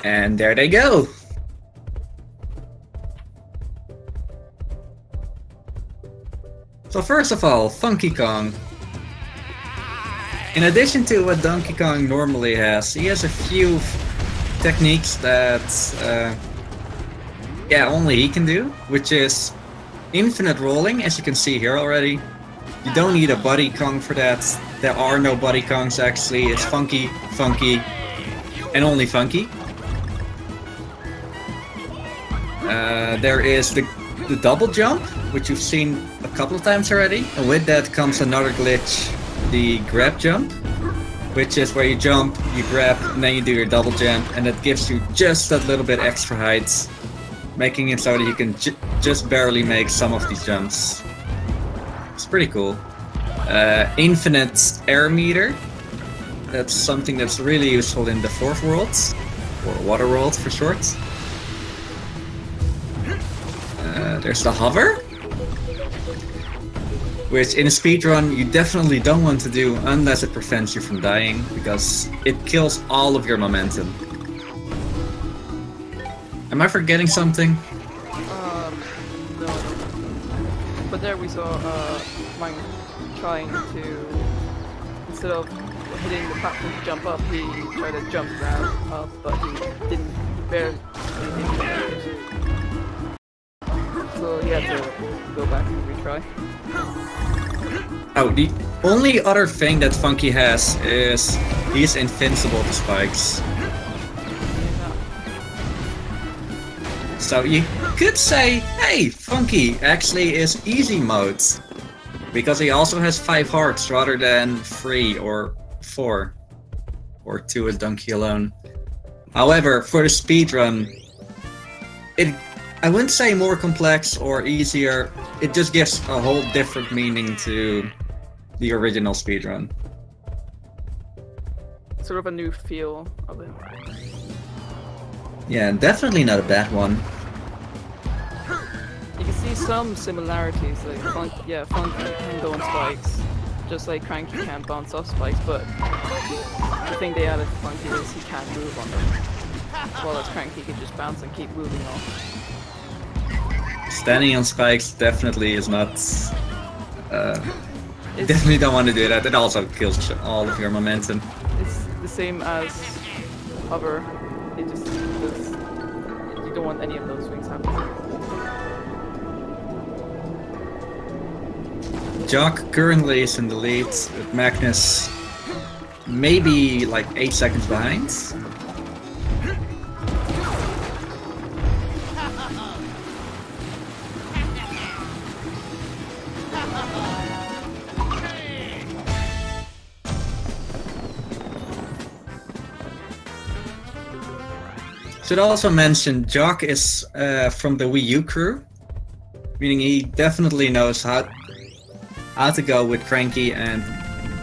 And there they go! So first of all, Funky Kong. In addition to what Donkey Kong normally has, he has a few techniques that yeah, only he can do, which is infinite rolling, as you can see here already. You don't need a Buddy Kong for that. There are no Buddy Kongs actually. It's Funky, Funky, and only Funky. There is the double jump, which you've seen a couple of times already. And with that comes another glitch, the grab jump, which is where you jump, you grab, and then you do your double jump, and that gives you just that little bit extra height, making it so that you can just barely make some of these jumps. It's pretty cool. Infinite air meter. That's something that's really useful in the fourth world, or water world for short. There's the hover, which in a speedrun you definitely don't want to do unless it prevents you from dying, because it kills all of your momentum. Am I forgetting something? No. But there we saw Mine trying to, instead of hitting the platform to jump up, he tried to jump down up, but he didn't, he barely hit it. So he had to go back and retry. Oh, the only other thing that Funky has is he's invincible to spikes. So you could say, hey, Funky actually is easy mode, because he also has 5 hearts rather than 3 or 4, or 2 with Donkey alone. However, for the speedrun, I wouldn't say more complex or easier, it just gives a whole different meaning to the original speedrun. Sort of a new feel of it. Yeah, definitely not a bad one. You can see some similarities, like Funky can go on spikes, just like Cranky can bounce off spikes, but the thing they added to Funky is he can't move on them, while as Cranky can just bounce and keep moving off. Standing on spikes definitely is not... definitely don't want to do that. It also kills all of your momentum. It's the same as hover. It just does, you don't want any of those things happening. Jock currently is in the lead, with Magnus maybe like 8 seconds behind. Should also mention, Jock is from the Wii U crew, meaning he definitely knows how to go with Cranky and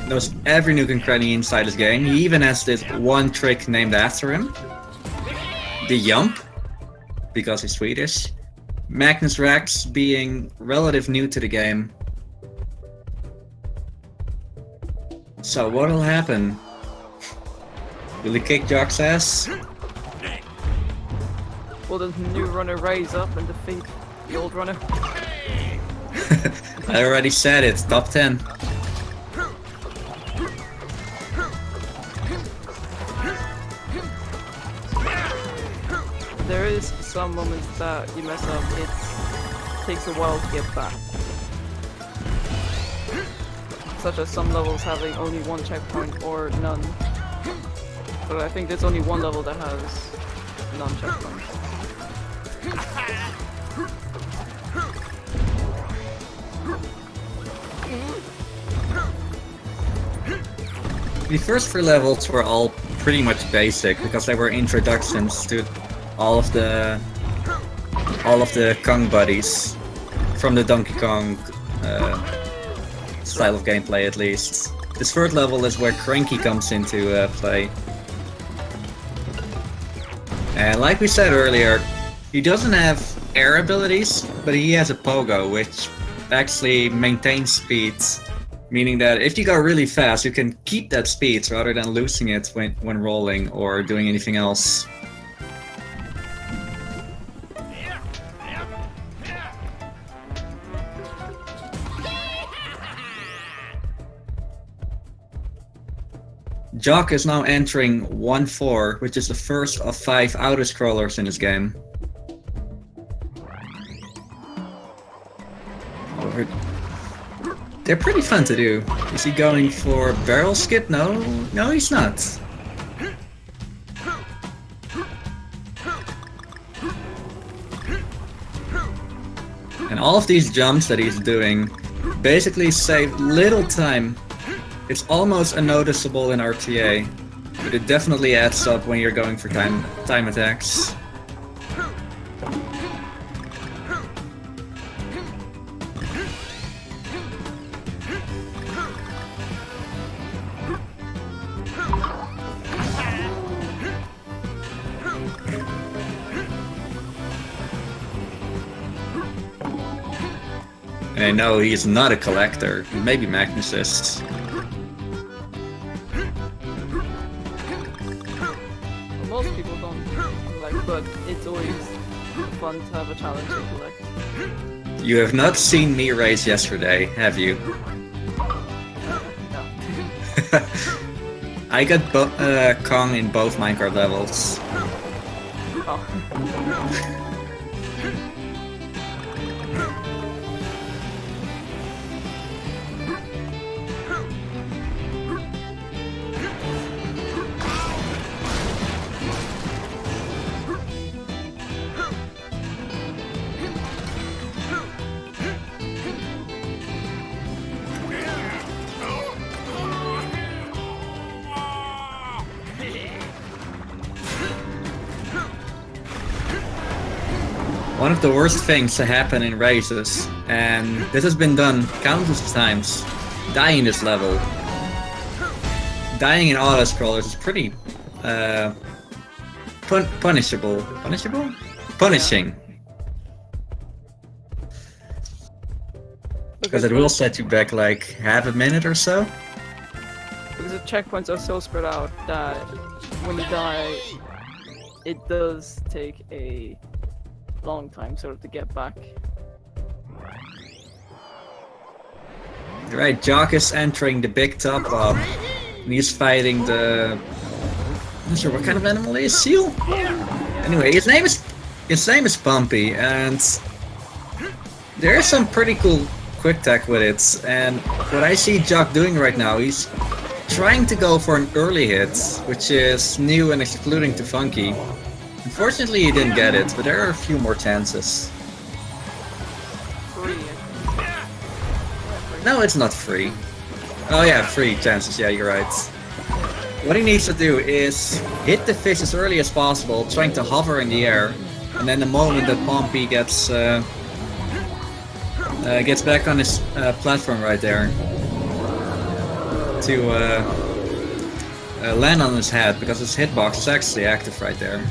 knows every nook and cranny inside his game. He even has this one trick named after him, the Jump, because he's Swedish. magnusrex being relative new to the game. So what'll happen? Will he kick Jock's ass? Will the new runner rise up and defeat the old runner? I already said it, top 10. There is some moments that you mess up, it takes a while to get back. Such as some levels having only one checkpoint or none. But I think there's only one level that has non-checkpoints. The first 3 levels were all pretty much basic because they were introductions to all of the Kong buddies from the Donkey Kong style of gameplay, at least. This third level is where Cranky comes into play. And like we said earlier, he doesn't have air abilities, but he has a pogo, which actually maintains speed. Meaning that if you go really fast, you can keep that speed rather than losing it when rolling or doing anything else. Jock is now entering 1-4, which is the first of 5 auto-scrollers in this game. They're pretty fun to do. Is he going for barrel skip? No, no he's not. And all of these jumps that he's doing basically save little time. It's almost unnoticeable in RTA, but it definitely adds up when you're going for time attacks. And I know he's not a collector, he may be Magnusist. Most people don't collect, but it's always fun to have a challenge to collect. You have not seen me race yesterday, have you? No. I got Kong in both minecart levels. Oh. One of the worst things to happen in races, and this has been done countless times, dying this level. Dying in auto-scrollers is pretty punishable. Punishable? Punishing. Because it will set you back like half a minute or so. Because the checkpoints are so spread out that when you die, it does take a long time sort of to get back. Right, Jock is entering the big top up. And he's fighting the... I'm not sure what kind of animal it is. Seal? Anyway, his name is Bumpy, and there is some pretty cool quick tech with it. And what I see Jock doing right now, he's trying to go for an early hit, which is new and excluding to Funky. Unfortunately, he didn't get it, but there are a few more chances. Free. No, it's not free. Oh yeah, free chances, yeah, you're right. What he needs to do is hit the fish as early as possible, trying to hover in the air, and then the moment that Pompey gets back on his platform right there, to land on his head, because his hitbox is actually active right there.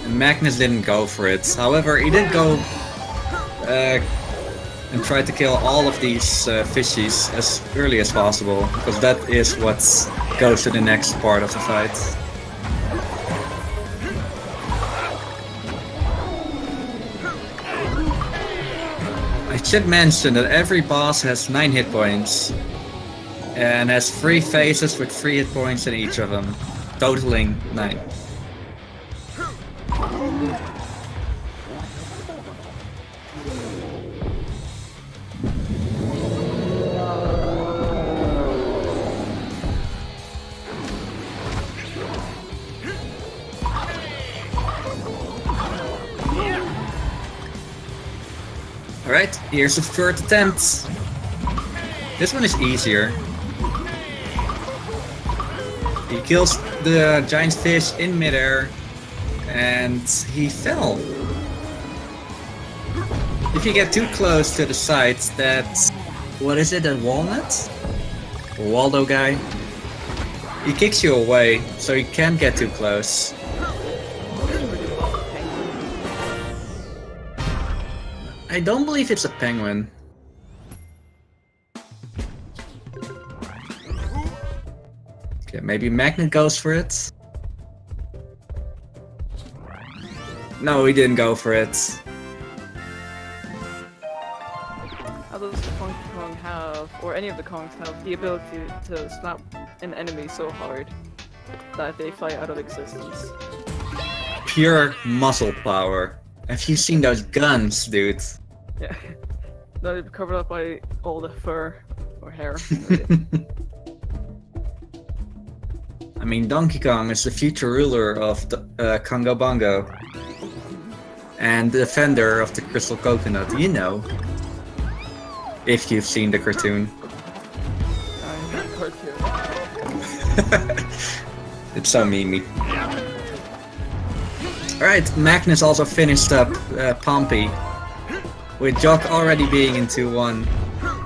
And Magnus didn't go for it. However, he did go and try to kill all of these fishies as early as possible, because that is what goes to the next part of the fight. I should mention that every boss has 9 hit points and has 3 phases with 3 hit points in each of them, totaling 9. Alright, here's the third attempt. This one is easier. He kills the giant fish in midair, and he fell. If you get too close to the side, that's... what is it, a walnut? A Waldo guy? He kicks you away, so you can't get too close. I don't believe it's a penguin. Okay, maybe Magnet goes for it. No, he didn't go for it. How does Funky Kong have have, or any of the Kongs have, the ability to slap an enemy so hard that they fly out of existence. Pure muscle power. Have you seen those guns, dude? Yeah. They're covered up by all the fur or hair. I mean, Donkey Kong is the future ruler of the Congo Bongo. And the defender of the Crystal Coconut, you know. If you've seen the cartoon. It's so memey. Alright, Magnus also finished up Pompey, with Jock already being in 2-1.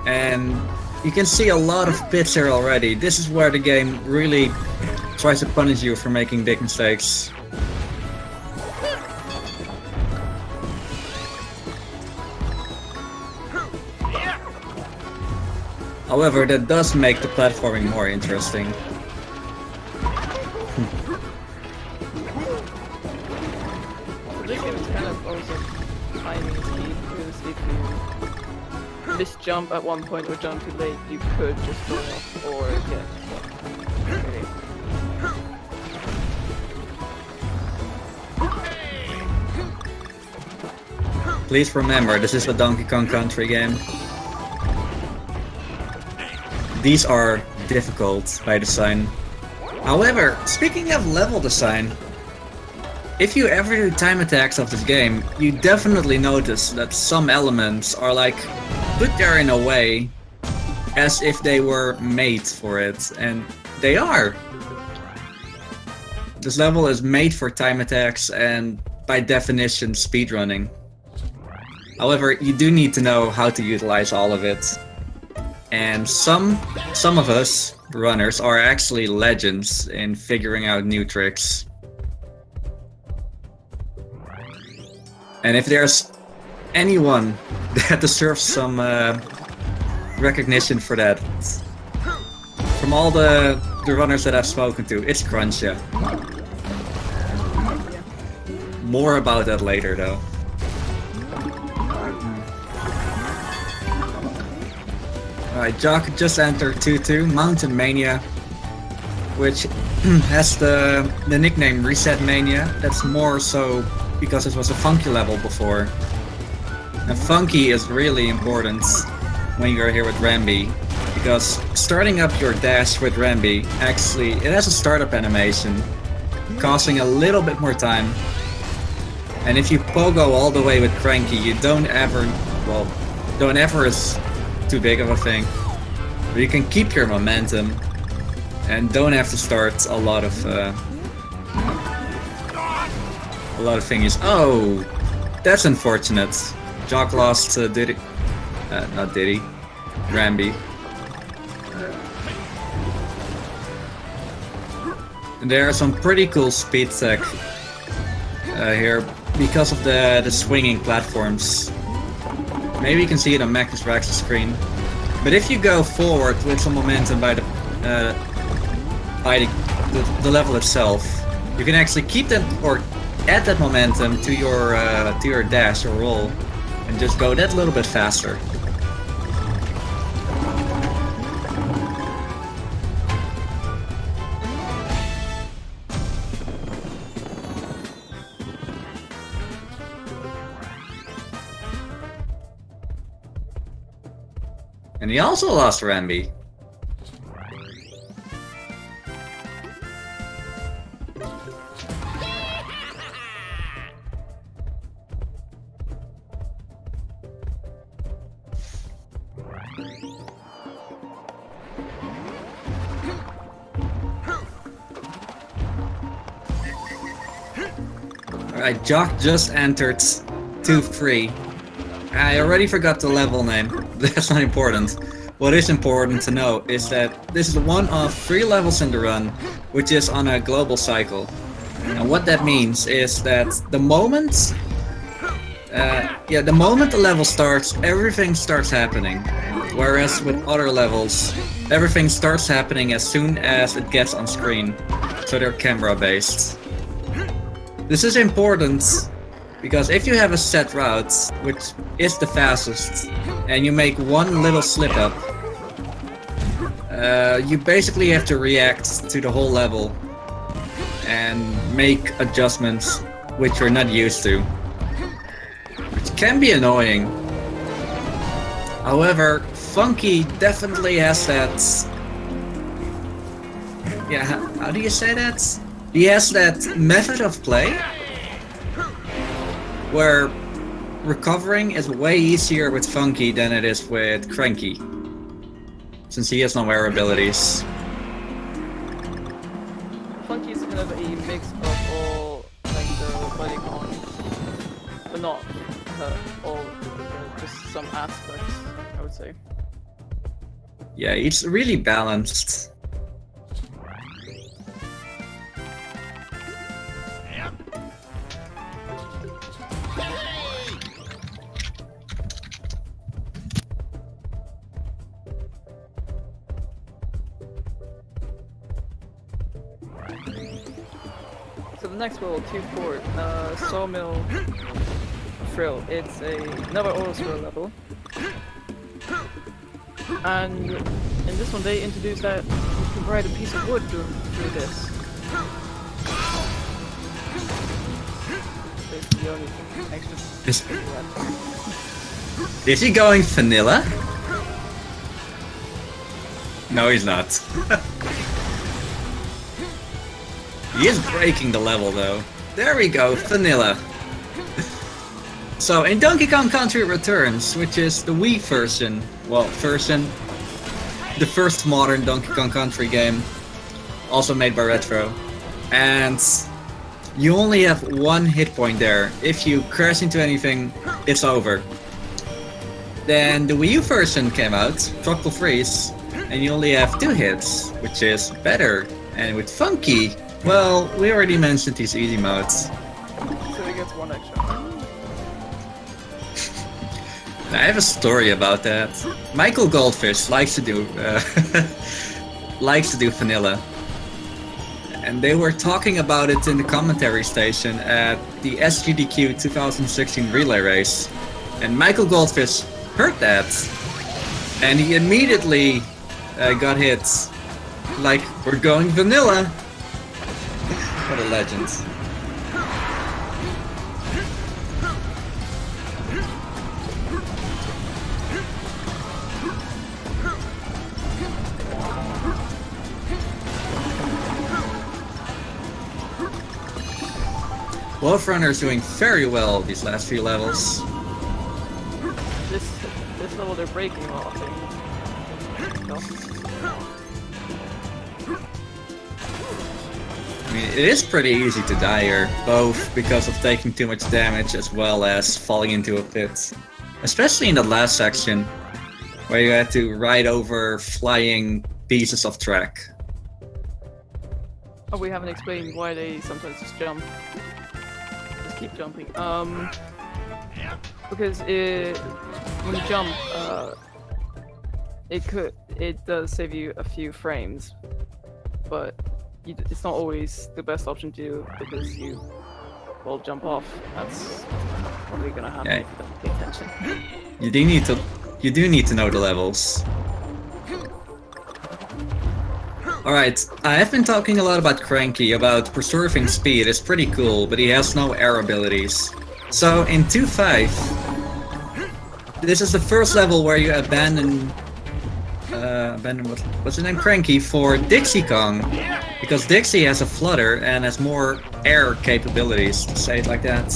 And you can see a lot of bits here already. This is where the game really tries to punish you for making big mistakes. However, that does make the platforming more interesting. This game is kind of also timing is key, because if you misjump at one point or jump too late, you could just fall off or get hit. Please remember, this is a Donkey Kong Country game. These are difficult by design. However, speaking of level design, if you ever do time attacks of this game, you definitely notice that some elements are like put there in a way as if they were made for it, and they are. This level is made for time attacks and by definition speedrunning. However, you do need to know how to utilize all of it. And some of us runners are actually legends in figuring out new tricks. And if there's anyone that deserves some recognition for that, from all the runners that I've spoken to, it's Crunchya. More about that later though. Alright, Jock just entered 2-2, Mountain Mania, which has the nickname Reset Mania. That's more so because it was a funky level before. And funky is really important when you're here with Rambi, because starting up your dash with Rambi, actually, it has a startup animation, costing a little bit more time. And if you pogo all the way with Cranky, you don't ever, well, don't ever is too big of a thing. But you can keep your momentum and don't have to start a lot of thingies. Oh, that's unfortunate. Jock lost Diddy, not Diddy, Rambi. And there are some pretty cool speed tech here because of the swinging platforms. Maybe you can see it on magnusrex's screen. But if you go forward with some momentum by the level itself, you can actually keep that or add that momentum to your dash or roll, and just go that little bit faster. And he also lost Rambi. Alright, Jock just entered 2-3. I already forgot the level name. That's not important. What is important to know is that this is one of 3 levels in the run, which is on a global cycle. And what that means is that the moment the level starts, everything starts happening. Whereas with other levels, everything starts happening as soon as it gets on screen. So they're camera based. This is important because if you have a set route, which is the fastest, and you make one little slip up, you basically have to react to the whole level and make adjustments which you're not used to, which can be annoying. However, Funky definitely has that... Yeah, how do you say that? He has that method of play where recovering is way easier with Funky than it is with Cranky, since he has no air abilities. Funky is kind of a mix of all like the body cons, but not all, just some aspects, I would say. Yeah, he's really balanced. So the next level, 2-4, Sawmill Frill. It's another auto scroll level. And in this one they introduced that you can ride a piece of wood through this. Basically the only extra Is he going vanilla? No, he's not. He is breaking the level though. There we go, vanilla. So in Donkey Kong Country Returns, which is the Wii version, the first modern Donkey Kong Country game, also made by Retro, and you only have one hit point there. If you crash into anything, it's over. Then the Wii U version came out, Tropical Freeze, and you only have 2 hits, which is better. And with Funky, well, we already mentioned these easy modes. So he gets 1 extra. I have a story about that. Michael Goldfish likes to do vanilla, and they were talking about it in the commentary station at the SGDQ 2016 relay race. And Michael Goldfish heard that, and he immediately got hit. Like, we're going vanilla. What a legend. Wolf Runner's doing very well these last few levels. This level they're breaking a lot of things. No? I mean, it is pretty easy to die here, both because of taking too much damage as well as falling into a pit. Especially in the last section, where you had to ride over flying pieces of track. Oh, we haven't explained why they sometimes just jump. Just keep jumping. Because when you jump, it does save you a few frames, but it's not always the best option to do because you will jump off. That's probably gonna happen if you don't pay attention. You do need to know the levels. Alright, I have been talking a lot about Cranky, about preserving speed. It's pretty cool, but he has no air abilities. So in 2.5, this is the first level where you abandon what's his name? Cranky for Dixie Kong, because Dixie has a flutter and has more air capabilities, to say it like that.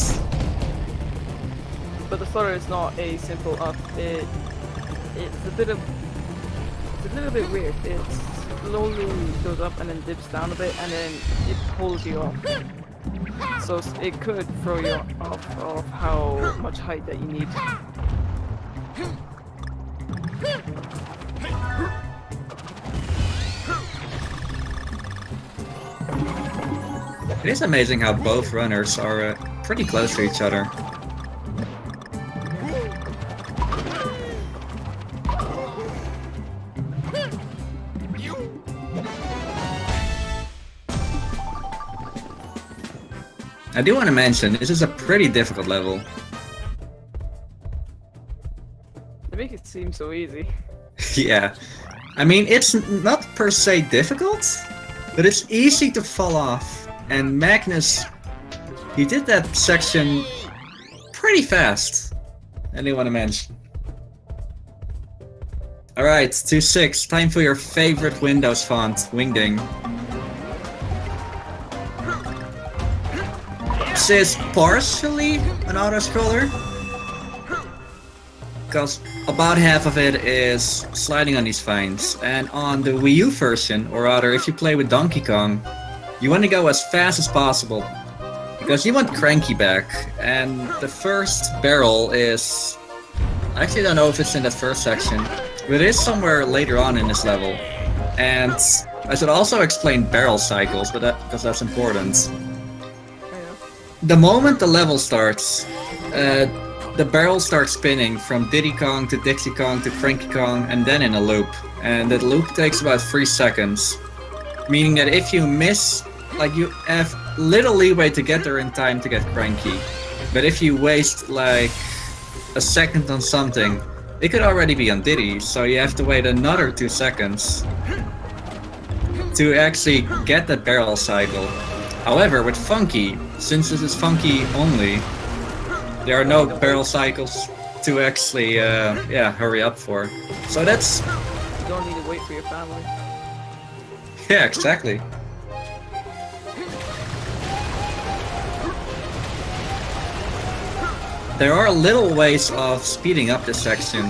But the flutter is not a simple up. It's a little bit weird. It slowly goes up and then dips down a bit, and then it pulls you off. So it could throw you off of how much height that you need. It is amazing how both runners are pretty close to each other. I do want to mention, this is a pretty difficult level. They make it seem so easy. Yeah, I mean, it's not per se difficult, but it's easy to fall off. And Magnus, he did that section pretty fast. Anyone to mention? Alright, 2-6, time for your favorite Windows font, Wingding. This is partially an auto-scroller, because about half of it is sliding on these vines. And on the Wii U version, or rather if you play with Donkey Kong, you want to go as fast as possible, because you want Cranky back. And the first barrel is... I actually don't know if it's in that first section, but it is somewhere later on in this level. And I should also explain barrel cycles, because that's important. The moment the level starts, the barrel starts spinning from Diddy Kong to Dixie Kong to Cranky Kong, and then in a loop. And that loop takes about 3 seconds. Meaning that if you miss, like, you have little leeway to get there in time to get Cranky. But if you waste like a second on something, it could already be on Diddy, so you have to wait another 2 seconds to actually get that barrel cycle. However, with Funky, since this is Funky only, there are no barrel cycles to actually, hurry up for. So that's... You don't need to wait for your family. Yeah, exactly. There are little ways of speeding up this section,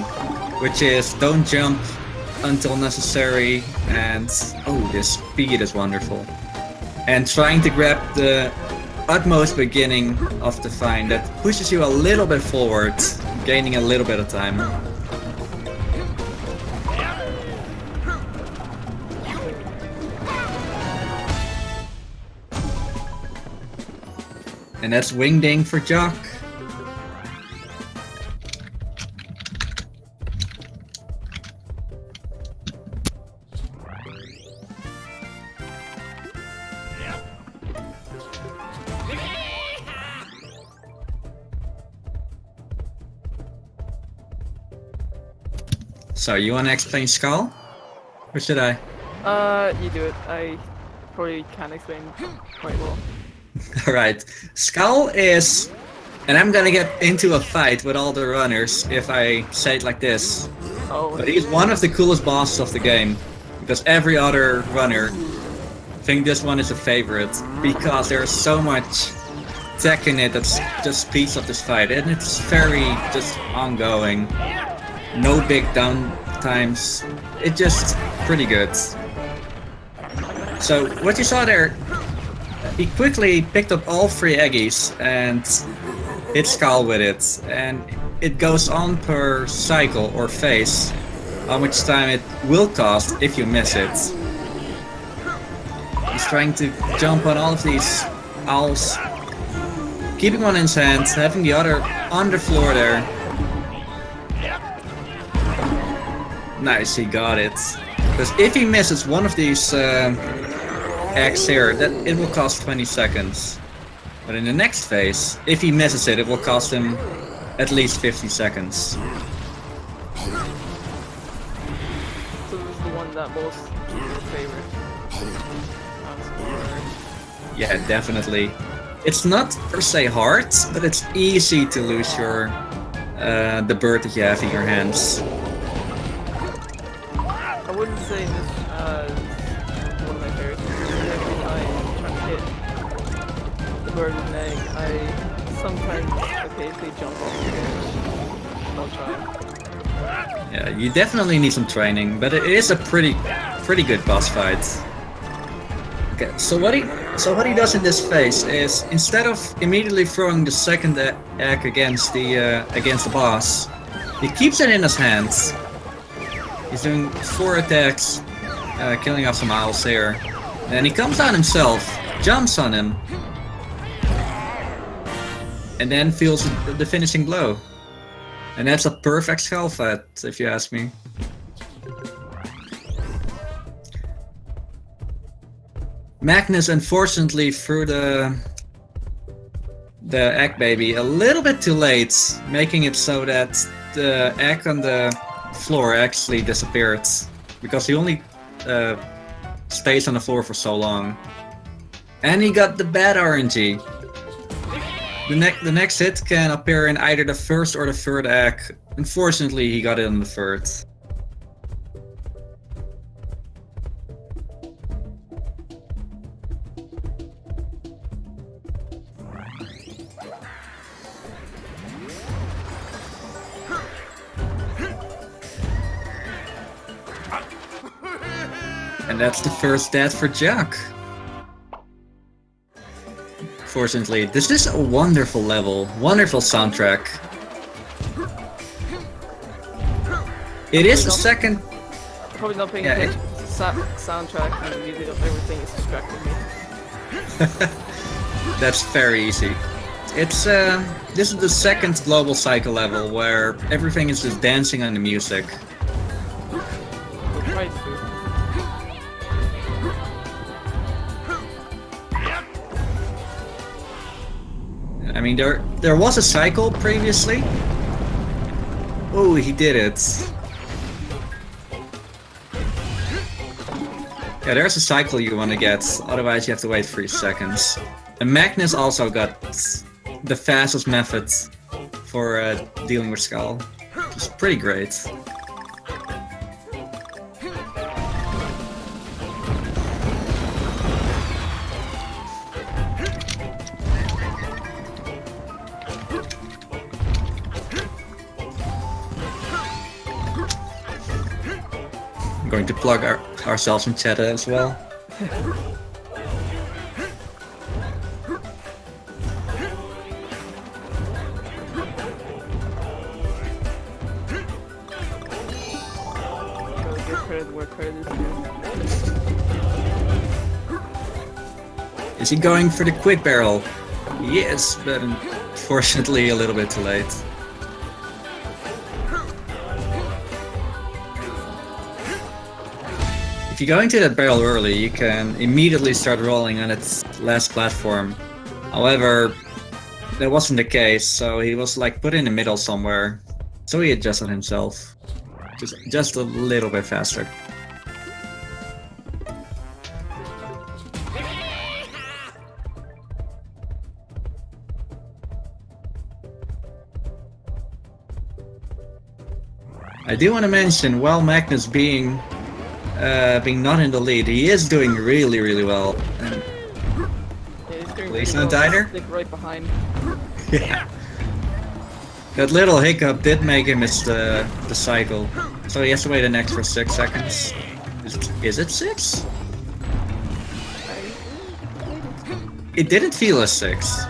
which is don't jump until necessary, and oh, this speed is wonderful. And trying to grab the utmost beginning of the vine that pushes you a little bit forward, gaining a little bit of time. And that's Wingding for Jock. So, you wanna explain Skull? Or should I? You do it. I probably can't explain quite well. Alright. Skull is... And I'm gonna get into a fight with all the runners if I say it like this. Oh. But he's one of the coolest bosses of the game. Because every other runner think this one is a favorite. Because there's so much tech in it that just speeds up this fight. And it's very just ongoing. No big downtimes. It's just pretty good. So what you saw there, he quickly picked up all 3 Eggies and hit Skull with it. And it goes on per cycle or phase, how much time it will cost if you miss it. He's trying to jump on all of these owls, keeping one in his hand, having the other on the floor there. Nice, he got it. Because if he misses one of these eggs here, that it will cost 20 seconds. But in the next phase, if he misses it, it will cost him at least 50 seconds. So this is the one that most your favorite. Yeah, definitely. It's not per se hard, but it's easy to lose your the bird that you have in your hands. I wouldn't say this one of my favorites. Every time I try to hit the bird with an egg, I sometimes occasionally jump off the edge. I'll try. Yeah, you definitely need some training, but it is a pretty good boss fight. Okay, so what he does in this phase is, instead of immediately throwing the second egg against the boss, he keeps it in his hands. He's doing 4 attacks, killing off some owls here. Then he comes down himself, jumps on him, and then feels the finishing blow. And that's a perfect skull fight, if you ask me. Magnus unfortunately threw the egg baby a little bit too late, making it so that the egg on the floor actually disappeared. because he only stays on the floor for so long. And he got the bad RNG. The next hit can appear in either the first or the third egg. Unfortunately, he got it in the third. And that's the first death for Jock. Fortunately, this is a wonderful level, wonderful soundtrack. It is the second... Probably not paying attention to the soundtrack and the music of everything is distracting me. That's very easy. It's this is the second global cycle level where everything is just dancing on the music. We'll try to. I mean, there was a cycle previously. Oh, he did it. Yeah, there's a cycle you want to get, otherwise you have to wait 3 seconds. And Magnus also got the fastest method for dealing with Skull. It's pretty great. Going to plug ourselves in chat as well. Give credit where credit is due. Is he going for the quick barrel? Yes, but unfortunately a little bit too late. If you go into that barrel early, you can immediately start rolling on its last platform. However, that wasn't the case, so he was like put in the middle somewhere. So he adjusted himself. Just a little bit faster. I do want to mention, while Magnus being not in the lead, he is doing really well. And Yeah, he's doing please really not well. die there? Stick right behind. Yeah. That little hiccup did make him miss the cycle. So he has to wait an extra 6 seconds. Is it 6? It didn't feel as 6.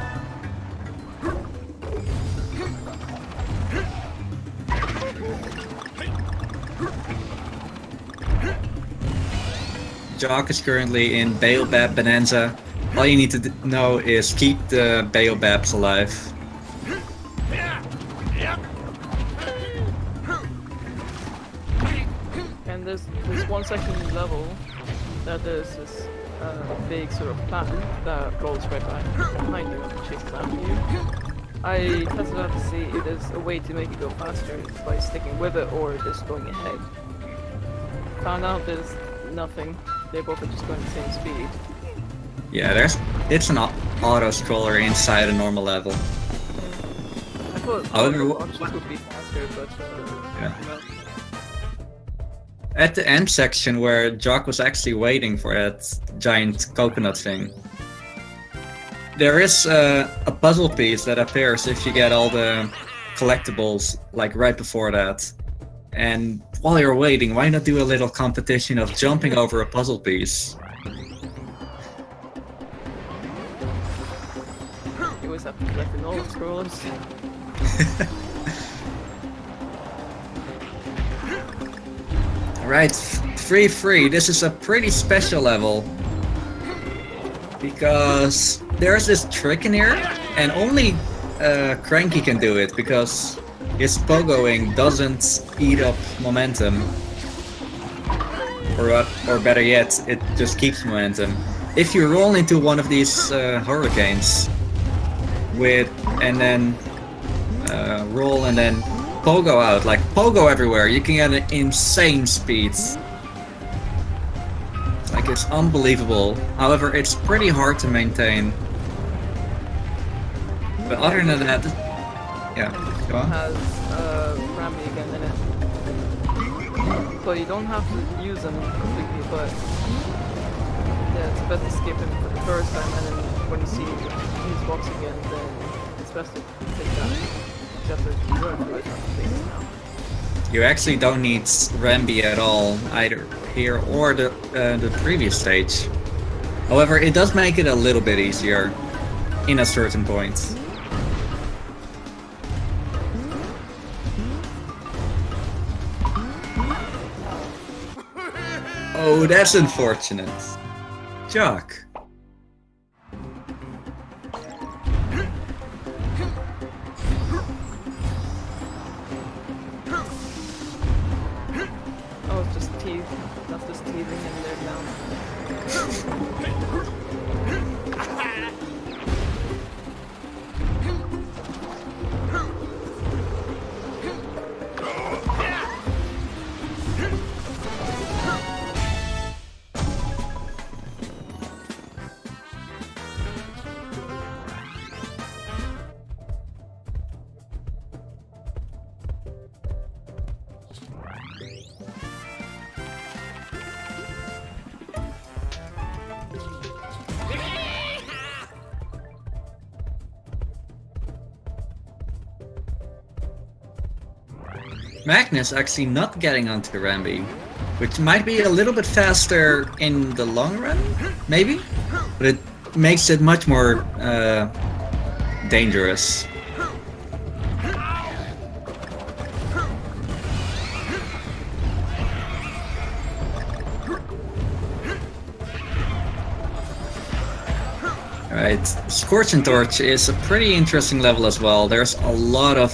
Jock is currently in Baobab Bonanza. All you need to know is keep the Baobabs alive. And there's 1 second level that there's this big sort of platinum that rolls right behind you and chases after you. I tested out to see if there's a way to make it go faster by sticking with it or just going ahead. Found out there's nothing. They both are just going the same speed. Yeah, it's an auto-scroller inside a normal level. I thought options would be faster, but Yeah. no. At the end section where Jock was actually waiting for that giant coconut thing, there is a puzzle piece that appears if you get all the collectibles like right before that. And while you're waiting, why not do a little competition of jumping over a puzzle piece? You always have to collect all the scrollers. Right, 3-3. This is a pretty special level. Because there's this trick in here, and only Cranky can do it, because his pogoing doesn't eat up momentum. Or better yet, it just keeps momentum. If you roll into one of these hurricanes, and then roll and then pogo out, like pogo everywhere, you can get an insane speed. Like, it's unbelievable. However, it's pretty hard to maintain. But other than that, yeah, go on. Has Rambi again in it. So you don't have to use them completely, but yeah, it's best to skip him for the first time, and then when you see his box again, then it's best to take that. Except that you don't really have to take it now. You actually don't need Rambi at all, either here or the previous stage. However, it does make it a little bit easier in a certain point. Oh, that's unfortunate. Jock. Oh, it's just teeth. That's just teething in there now. Magnus actually not getting onto Rambi, which might be a little bit faster in the long run, maybe? But it makes it much more dangerous. Alright, Scorching Torch is a pretty interesting level as well. There's a lot of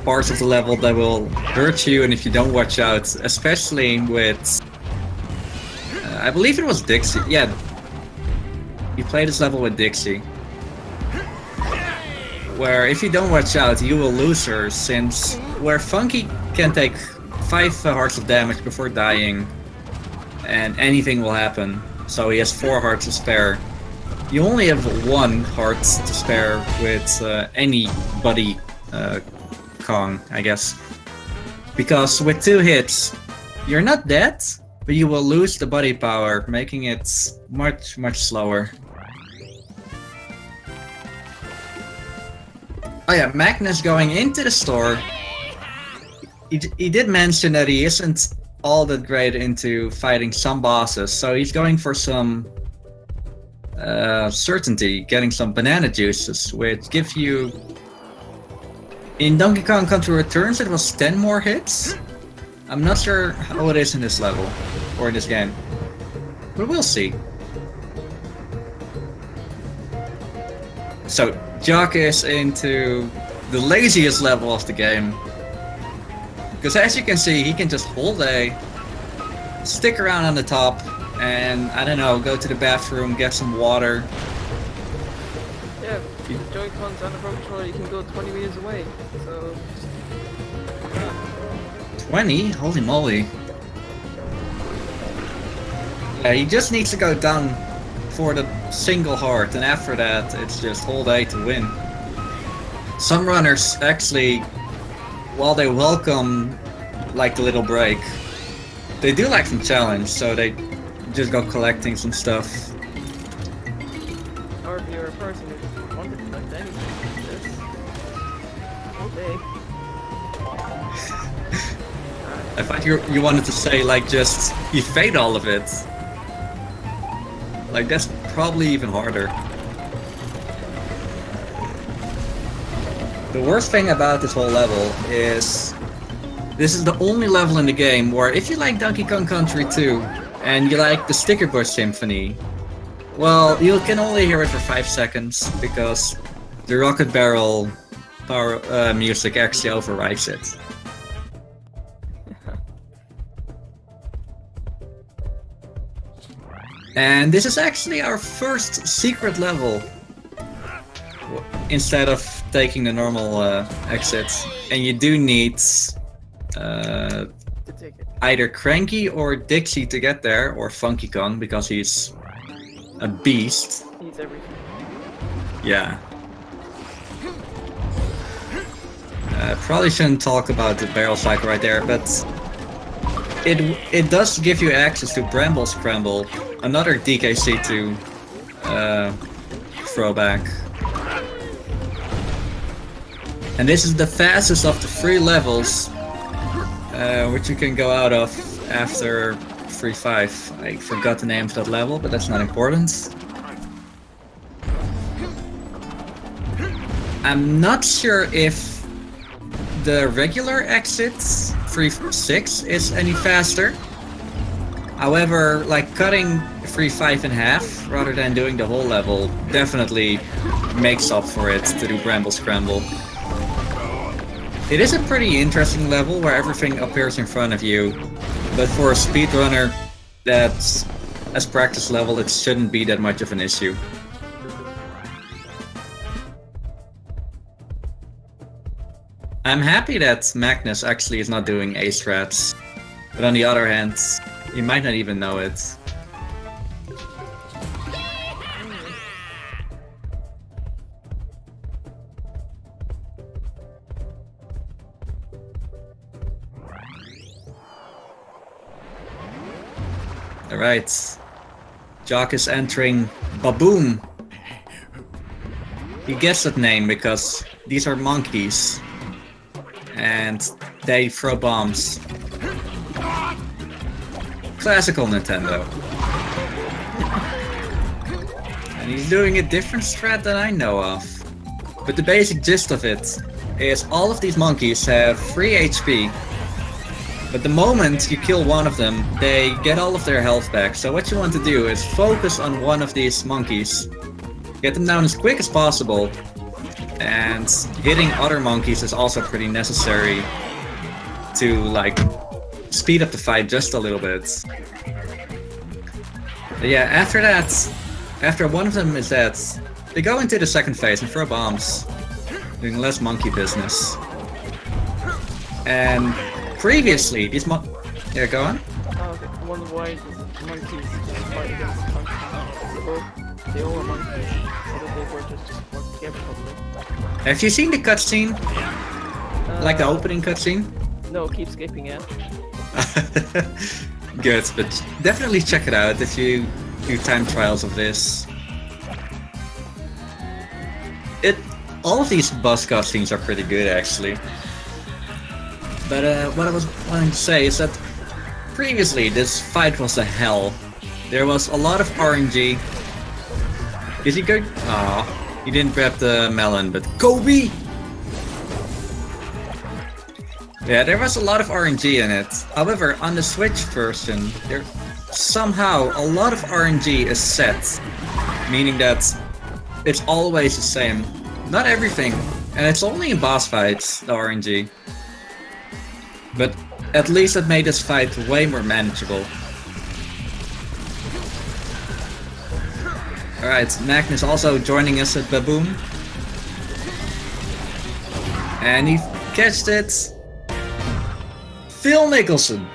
parts of the level that will hurt you, and if you don't watch out, especially with I believe it was Dixie. Yeah, you play this level with Dixie, where if you don't watch out, you will lose her, since where Funky can take 5 hearts of damage before dying, and anything will happen. So he has 4 hearts to spare. You only have 1 heart to spare with anybody Kong, I guess. Because with 2 hits, you're not dead, but you will lose the body power, making it much, much slower. Oh yeah, Magnus going into the store. He did mention that he isn't all that great into fighting some bosses, so he's going for some certainty, getting some banana juices, which give you... In Donkey Kong Country Returns, it was 10 more hits. I'm not sure how it is in this level, or in this game, but we'll see. So, Jock is into the laziest level of the game. Because as you can see, he can just hold A, stick around on the top, and, I don't know, go to the bathroom, get some water. Yeah, Joy-Cons on the Pro Controller, you can go 20 meters away, so... Yeah. 20? Holy moly. Yeah, he just needs to go down for the single heart, and after that, it's just hold A to win. Some runners actually, while they welcome, like, the little break, they do like some challenge, so they just go collecting some stuff. Or if you're a person who wanted to collect anything, just all day. I thought you wanted to say, like, just you fade all of it. Like, that's probably even harder. The worst thing about this whole level is this is the only level in the game where if you like Donkey Kong Country 2 and you like the Sticker Bush Symphony, well, you can only hear it for 5 seconds because the Rocket Barrel power music actually overrides it. And this is actually our first secret level, instead of taking the normal exits. And you do need The ticket. either Cranky or Dixie to get there, or Funky Kong because he's a beast. He's everything. Yeah. Probably shouldn't talk about the barrel cycle right there, but it does give you access to Bramble Scramble, another DKC to throw back. And this is the fastest of the 3 levels, which you can go out of after 3-5. I forgot the name of that level, but that's not important. I'm not sure if the regular exits 3-6 is any faster. However, like cutting 3-5 in half rather than doing the whole level definitely makes up for it to do Bramble Scramble. It is a pretty interesting level where everything appears in front of you, but for a speedrunner that's as practice level, it shouldn't be that much of an issue. I'm happy that Magnus actually is not doing A strats, but on the other hand, he might not even know it. Alright, Jock is entering Baboom. He gets that name because these are monkeys. And they throw bombs. Classical Nintendo. And he's doing a different strat than I know of. But the basic gist of it is all of these monkeys have 3 HP. But the moment you kill one of them, they get all of their health back. So what you want to do is focus on one of these monkeys. Get them down as quick as possible. And hitting other monkeys is also pretty necessary to, like, speed up the fight just a little bit. But yeah, after that, after one of them is dead, they go into the second phase and throw bombs, doing less monkey business. And previously, these yeah, go on? Oh, okay. I wonder why the monkeys fight against monkeys. They all were monkeys, so that they were just working together properly. Have you seen the cutscene? Like the opening cutscene? No, keep skipping it. Good, but definitely check it out if you do time trials of this. All of these boss cutscenes are pretty good, actually. But what I was wanting to say is that previously this fight was a hell. There was a lot of RNG. Is he good? Aw. He didn't grab the melon, but Kobe! Yeah, there was a lot of RNG in it. However, on the Switch version, there somehow a lot of RNG is set. Meaning that it's always the same. Not everything. And it's only in boss fights, the RNG. But at least it made this fight way more manageable. Alright, Magnus also joining us at Baboom. And he catched it. Phil Nicholson.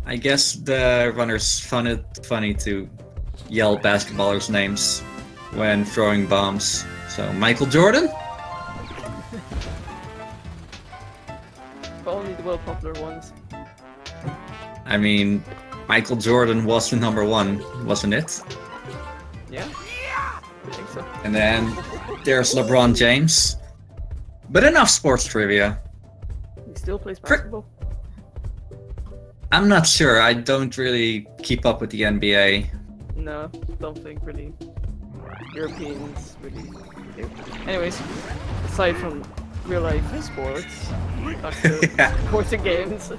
I guess the runners found it funny to yell basketballers' names when throwing bombs. So, Michael Jordan? Only the well popular ones. I mean, Michael Jordan was the #1, wasn't it? Yeah, I think so. And then there's LeBron James. But enough sports trivia. He still plays basketball? I'm not sure, I don't really keep up with the NBA. No, don't think really. Europeans really do. Anyways, aside from real life sports, back to Yeah. sports and games.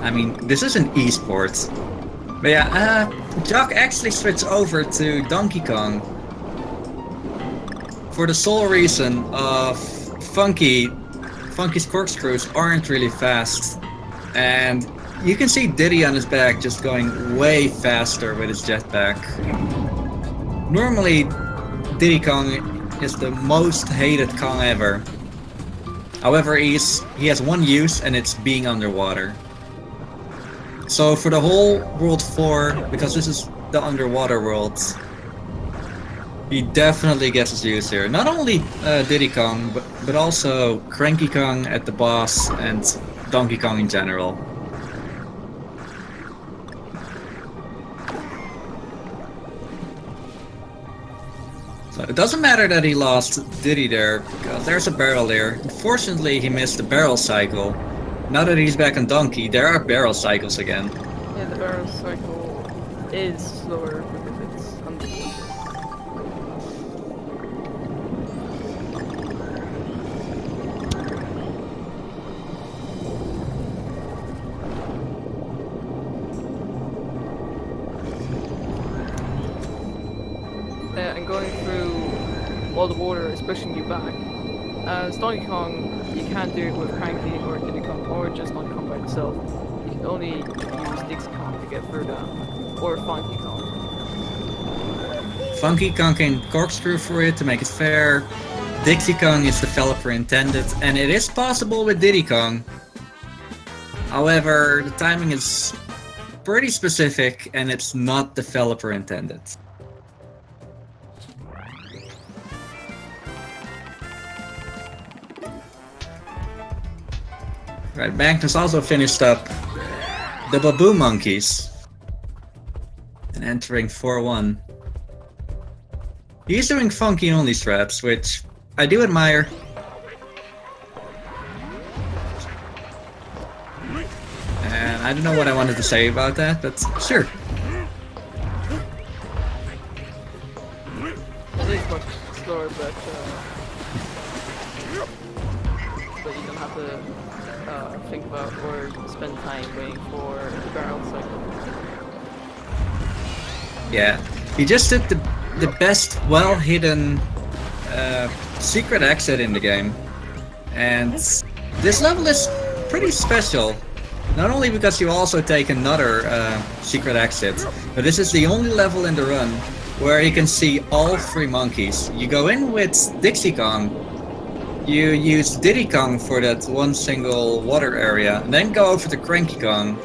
I mean, this is an esports. But yeah, Jock actually switched over to Donkey Kong for the sole reason of Funky's corkscrews aren't really fast. And you can see Diddy on his back just going way faster with his jetpack. Normally, Diddy Kong is the most hated Kong ever. However, he has one use, and it's being underwater. So for the whole World 4, because this is the underwater world, he definitely gets his use here. Not only Diddy Kong, but also Cranky Kong at the boss and Donkey Kong in general. So it doesn't matter that he lost Diddy there, because there's a barrel there. Unfortunately, he missed the barrel cycle. Now that he's back on Donkey, there are barrel cycles again. Yeah, the barrel cycle is slower because it's underwater. And going through all the water is pushing you back. As Donkey Kong, you can't do it with Cranky or Diddy Kong or just Donkey Kong by itself. You can only use Dixie Kong to get through that, or Funky Kong. Funky Kong can corkscrew for it to make it fair. Dixie Kong is developer intended, and it is possible with Diddy Kong. However, the timing is pretty specific, and it's not developer intended. Right, Magnus also finished up the Babu Monkeys and entering 4-1. He's doing funky only strats, which I do admire. And I don't know what I wanted to say about that, but sure. It is much slower, but you don't have to think about or spend time waiting for the barrel cycle. Yeah, he just did the best well-hidden secret exit in the game. And this level is pretty special. Not only because you also take another secret exit, but this is the only level in the run where you can see all three monkeys. You go in with Dixie Kong, you use Diddy Kong for that one single water area, and then go over to Cranky Kong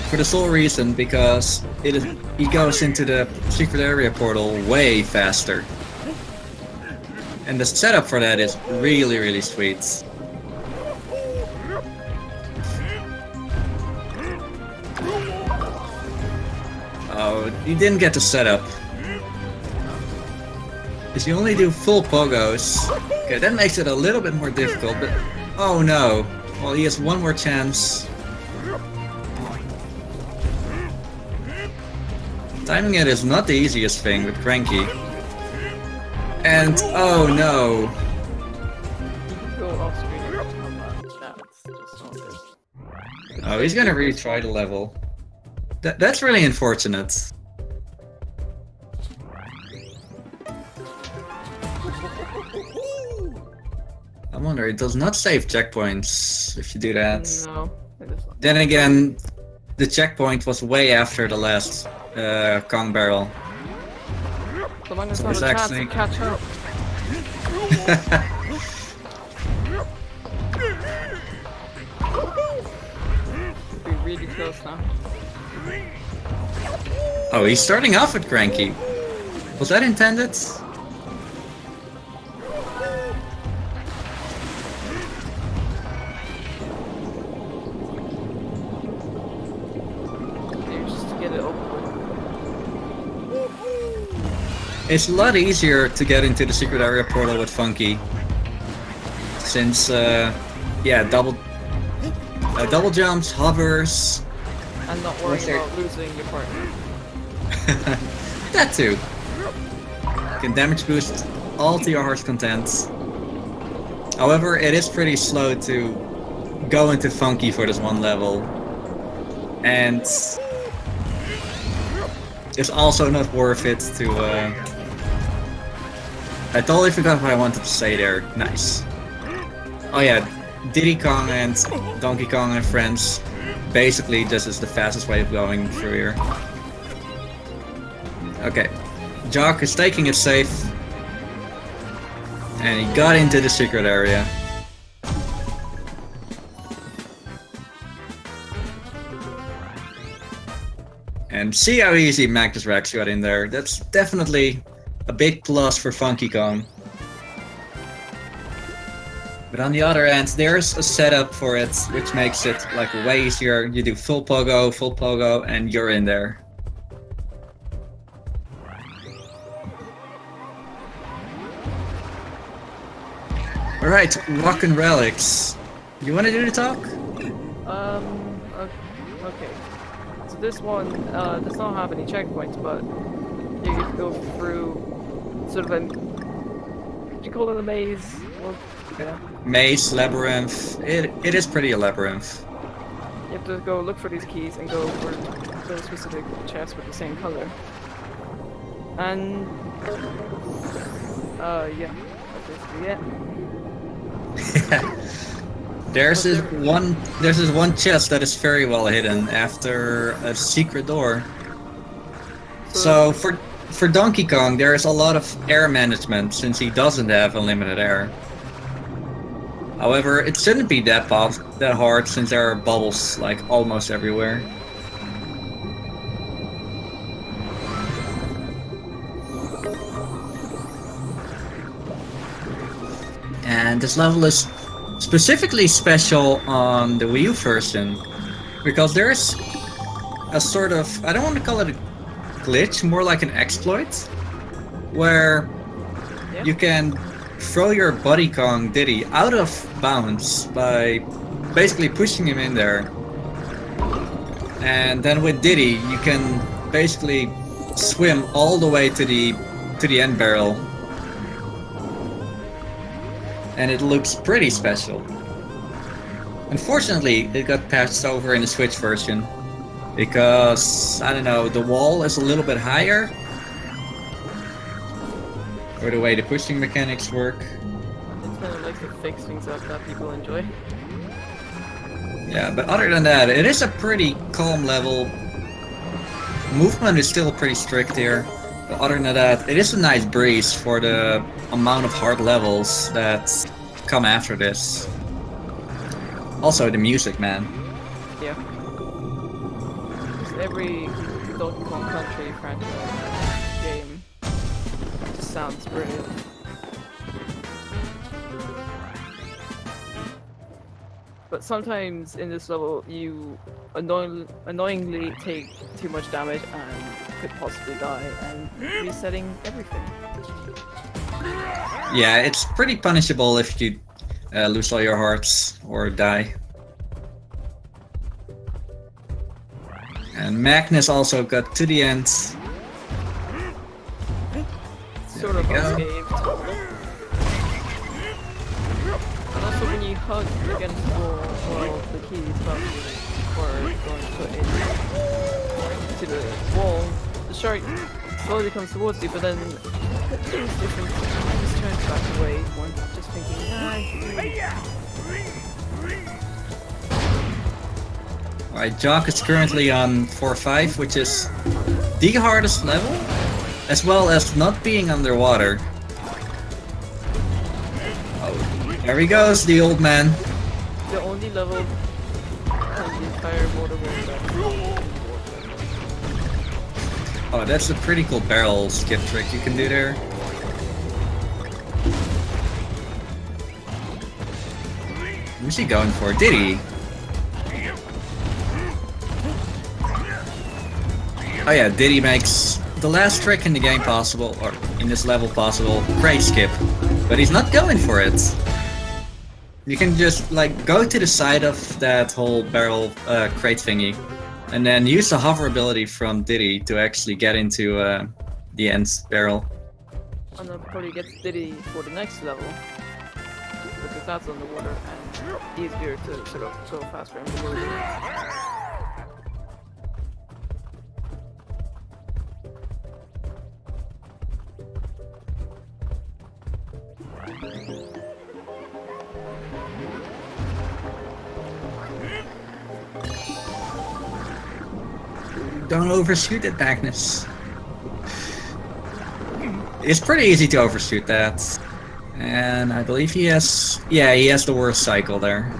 for the sole reason because he goes into the secret area portal way faster. And the setup for that is really, really sweet. Oh, you didn't get the setup. Because you only do full pogos. Okay, that makes it a little bit more difficult, but... Oh no. Well, he has one more chance. Timing it is not the easiest thing with Cranky. And... oh no. Oh, he's gonna retry the level. That's really unfortunate. I wonder, it does not save checkpoints if you do that. No, it is not. Then again, the checkpoint was way after the last Kong barrel. So Magnus has a chance to catch up. Be really close now. Oh, he's starting off with Cranky. Was that intended? It's a lot easier to get into the secret area portal with Funky. Since, yeah, double jumps, hovers... And not worrying about losing your partner. That too. You can damage boost all to your heart's content. However, it is pretty slow to go into Funky for this one level. And... it's also not worth it to, I totally forgot what I wanted to say there. Nice. Oh yeah, Diddy Kong and Donkey Kong and friends. Basically, this is the fastest way of going through here. Okay. Jock is taking it safe. And he got into the secret area. And see how easy magnusrex got in there. That's definitely a big plus for Funky Kong. But on the other end, there's a setup for it, which makes it like way easier. You do full pogo, and you're in there. Alright, Rock and Relics. You wanna do the talk? Okay. So this one does not have any checkpoints, but you get to go through sort of a, could you call it a maze? Well, yeah. Maze, labyrinth. It is pretty a labyrinth. You have to go look for these keys and go for those specific chests with the same color. And yeah, that's basically it. There's this one chest that is very well hidden after a secret door. So for Donkey Kong, there is a lot of air management since he doesn't have unlimited air. However, it shouldn't be that hard since there are bubbles like almost everywhere. And this level is specifically special on the Wii U version because there's a sort of, I don't want to call it a glitch, more like an exploit, where you can throw your Buddy Kong Diddy out of bounds by basically pushing him in there. And then with Diddy, you can basically swim all the way to the end barrel. And it looks pretty special. Unfortunately, it got patched over in the Switch version because, I don't know, the wall is a little bit higher, or the way the pushing mechanics work. Nintendo likes to fix things up that people enjoy. Yeah, but other than that, it is a pretty calm level. Movement is still pretty strict here. But other than that, it is a nice breeze for the amount of hard levels that come after this. Also the music, man. Yeah. Just every Donkey Kong Country franchise game just sounds brilliant. But sometimes in this level you annoyingly take too much damage and could possibly die, and resetting everything. Yeah, it's pretty punishable if you lose all your hearts or die. And Magnus also got to the end. Sort of unscathed. And also when you hug against the wall, well, the keys are going to put into the wall, the shark slowly comes towards you, but then it seems different. It just turns back away, one just thinking, Alright, Jock is currently on 4-5, which is the hardest level, as well as not being underwater. Oh, there he goes, the old man. The only level on the entire water world that Oh, that's a pretty cool barrel skip trick you can do there. Who's he going for? Diddy? Oh yeah, Diddy makes the last trick in the game possible, or in this level possible, crate skip. But he's not going for it. You can just, like, go to the side of that whole barrel crate thingy, and then use the hover ability from Diddy to actually get into the end barrel. And then probably gets Diddy for the next level, because that's underwater and easier to sort of go faster and maneuver. Don't overshoot it, Magnus. It's pretty easy to overshoot that. And I believe he has... Yeah, he has the worst cycle there.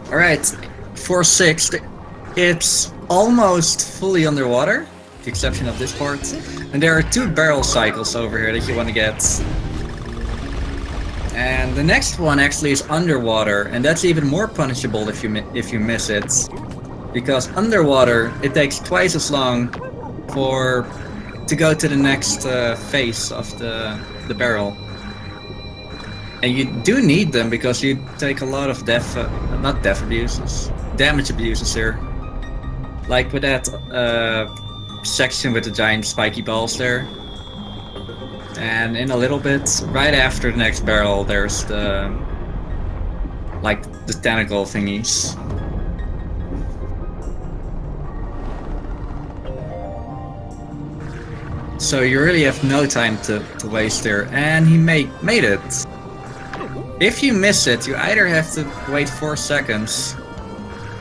Alright, 4-6. It's almost fully underwater, with the exception of this part. And there are 2 barrel cycles over here that you want to get. And the next one actually is underwater, and that's even more punishable if you miss it. Because underwater, it takes twice as long to go to the next phase of the barrel. And you do need them because you take a lot of damage abuses here. Like with that section with the giant spiky balls there. And in a little bit, right after the next barrel, there's the tentacle thingies. So you really have no time to waste there, and he made it. If you miss it, you either have to wait 4 seconds,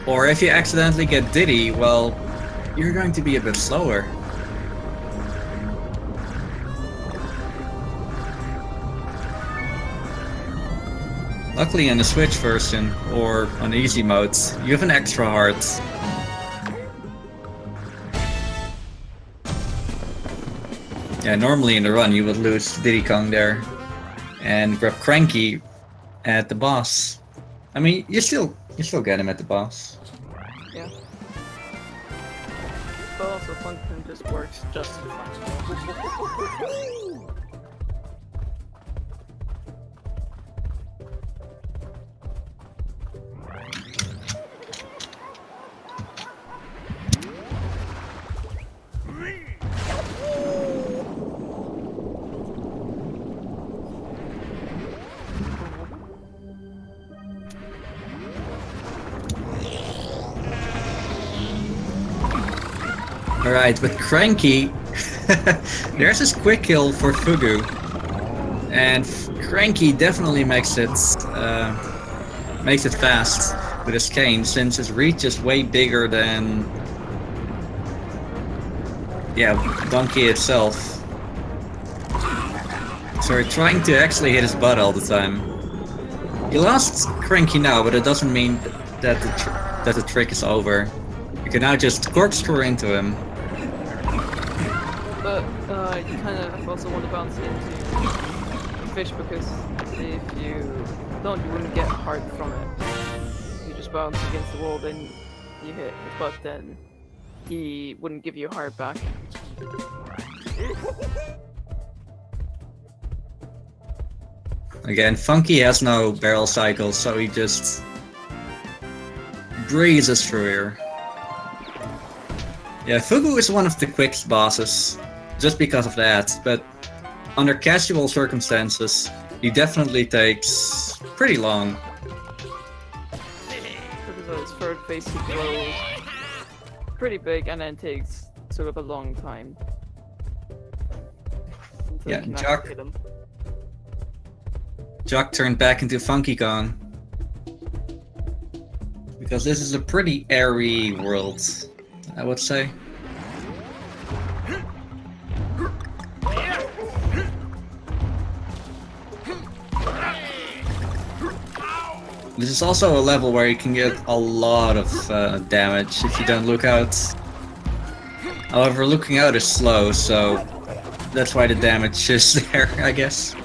or if you accidentally get Diddy, well, you're going to be a bit slower. Luckily in the Switch version, or on easy modes, you have an extra heart. Yeah, normally in the run you would lose Diddy Kong there, and grab Cranky at the boss. I mean, you still get him at the boss. Yeah. But also Funkin just works just fine. Alright, with Cranky, there's this quick kill for Fugu. And Cranky definitely makes it fast with his cane, since his reach is way bigger than Donkey itself. So we're trying to actually hit his butt all the time. You lost Cranky now, but it doesn't mean that the trick is over. You can now just corkscrew into him. But you kind of also want to bounce into the fish, because if you don't, you wouldn't get heart from it. If you just bounce against the wall, then you hit his butt, then he wouldn't give you heart back. Again, Funky has no barrel cycles, so he just breezes through here. Yeah, Fugu is one of the quickest bosses, just because of that, but under casual circumstances, he definitely takes pretty long. Because his third phase he blows pretty big and then takes sort of a long time. Yeah, Jock turned back into Funky Kong. Because this is a pretty airy world, I would say. This is also a level where you can get a lot of damage if you don't look out. However, looking out is slow, so that's why the damage is there, I guess.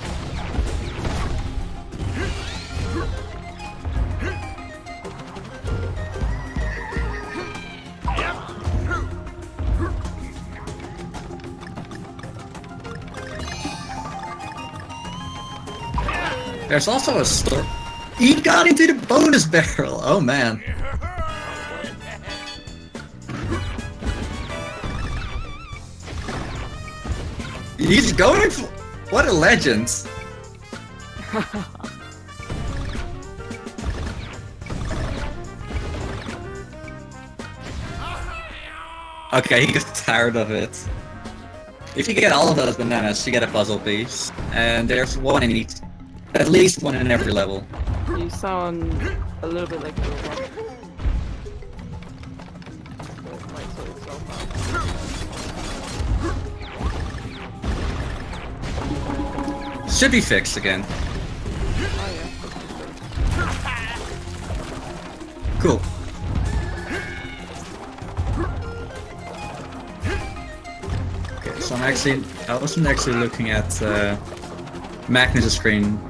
There's also a store. He got into the bonus barrel! Oh man. He's going for... What a legend! Okay, he got tired of it. If you get all of those bananas, you get a puzzle piece. And there's one in each. At least one in every level. You You sound a little bit like a robot. It might sort itself out. Should be fixed again. Oh yeah. Cool. Okay, so I wasn't actually looking at Magnus' screen.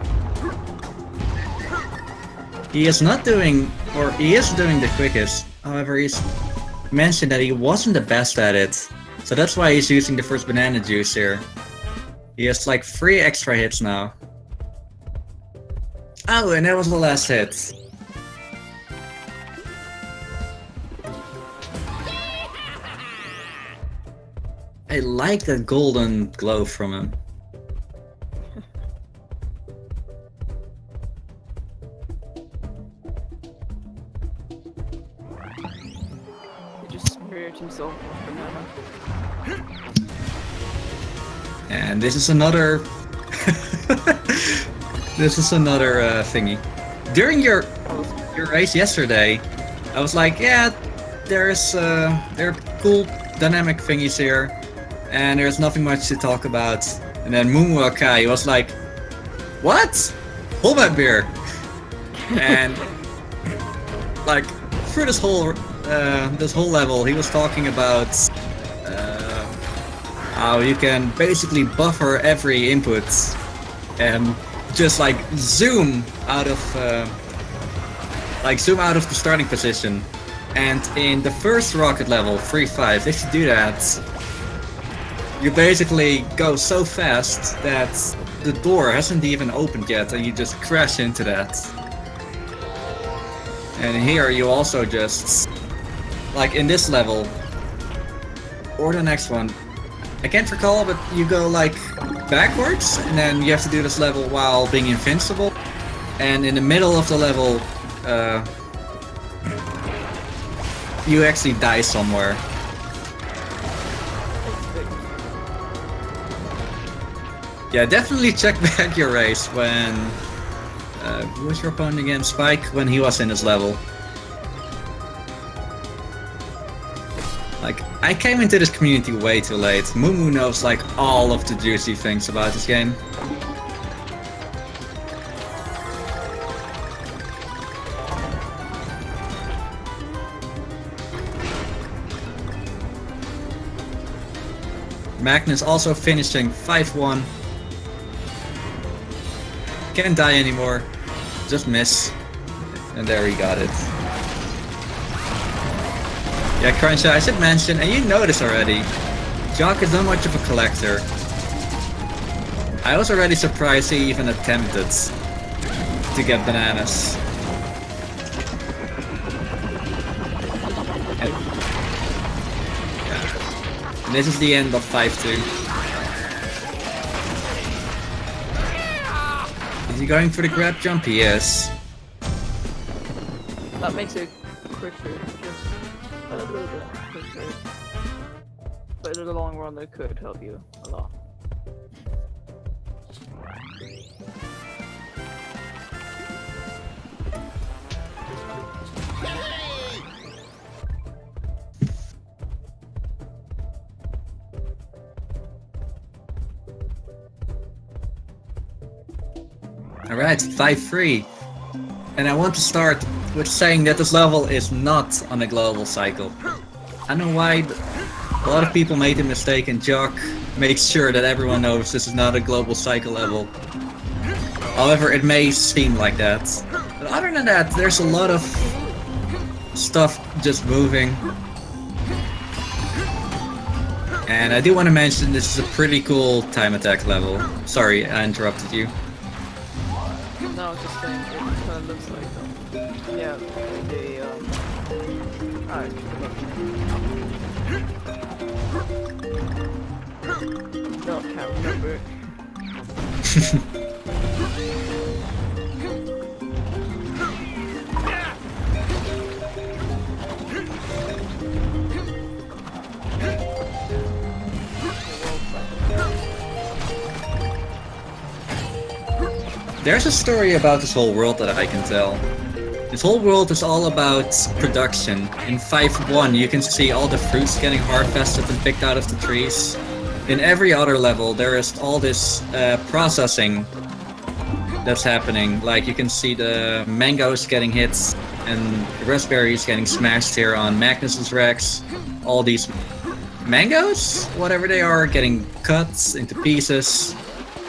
He is not doing, or he is doing the quickest. However, he's mentioned that he wasn't the best at it. So that's why he's using the first banana juice here. He has like 3 extra hits now. Oh, and that was the last hit. I like that golden glow from him. He just smeared himself with banana. And this is another... this is another thingy. During your race yesterday, I was like, yeah, there are cool dynamic thingies here, and there's nothing much to talk about. And then Mumu Akai was like, what? Hold that beer. And like through this whole level, he was talking about how you can basically buffer every input and just like zoom out of the starting position. And in the first rocket level, 3-5, if you do that, you basically go so fast that the door hasn't even opened yet and you just crash into that. And here you also just, like in this level, or the next one, I can't recall, but you go like backwards and then you have to do this level while being invincible. And in the middle of the level, you actually die somewhere. Yeah, definitely check back your race when... who was your opponent again? Spike, when he was in his level. Like, I came into this community way too late. Mumu knows like all of the juicy things about this game. Magnus also finishing 5-1. Can't die anymore. Just miss. And there he got it. Yeah, Crunch, I should mention, and you know this already, Jock is not much of a collector. I was already surprised he even attempted to get bananas. And this is the end of 5-2. Is he going for the grab jump? He is. That makes it quicker, just a little bit quicker. But in the long run, it could help you a lot. Alright, 5-3. And I want to start with saying that this level is not on a global cycle. I don't know why, but a lot of people made the mistake, and Jock makes sure that everyone knows this is not a global cycle level. However, it may seem like that. But other than that, there's a lot of stuff just moving. And I do want to mention this is a pretty cool time attack level. Sorry, I interrupted you. No, I was just saying, it kind of looks like, yeah, no, I can't remember. There's a story about this whole world that I can tell. This whole world is all about production. In 5.1 you can see all the fruits getting harvested and picked out of the trees. In every other level there is all this processing that's happening. Like you can see the mangoes getting hit and the raspberries getting smashed here on magnusrex. All these mangoes, whatever they are, getting cut into pieces.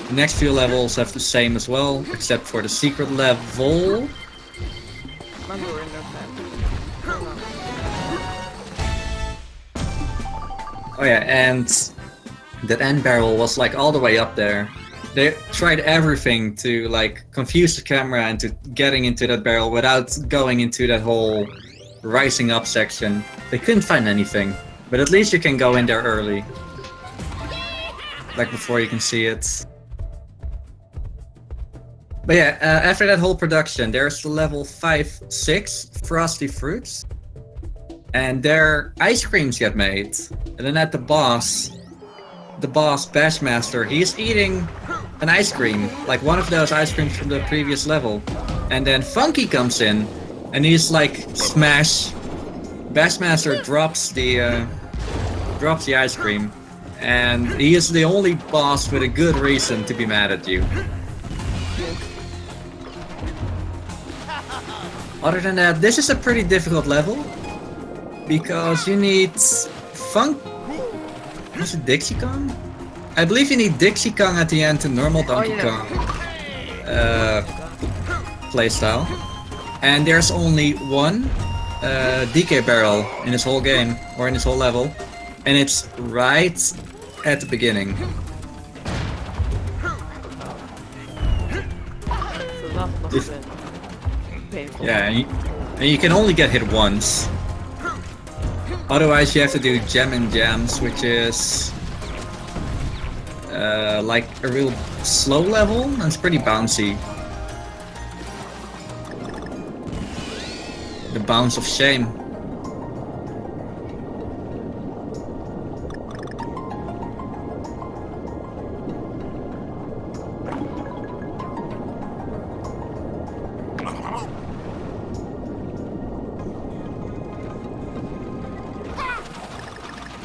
The next few levels have the same as well, except for the secret level. Oh yeah, and that end barrel was like all the way up there. They tried everything to like confuse the camera into getting into that barrel without going into that whole rising up section. They couldn't find anything, but at least you can go in there early. Like before you can see it. But yeah, after that whole production, there's the level 5-6 Frosty Fruits. And there ice creams get made. And then at the boss Bashmaster, he's eating an ice cream, like one of those ice creams from the previous level. And then Funky comes in, and he's like, smash. Bashmaster drops the ice cream, and he is the only boss with a good reason to be mad at you. Other than that, this is a pretty difficult level, because you need was it Dixie Kong? I believe you need Dixie Kong at the end to normal Donkey Kong playstyle. And there's only one DK barrel in this whole game, or in this whole level, and it's right at the beginning. So that must have been painful. Yeah, and you can only get hit once. Otherwise you have to do Gem and Jams, which is like a real slow level, and it's pretty bouncy. The bounce of shame.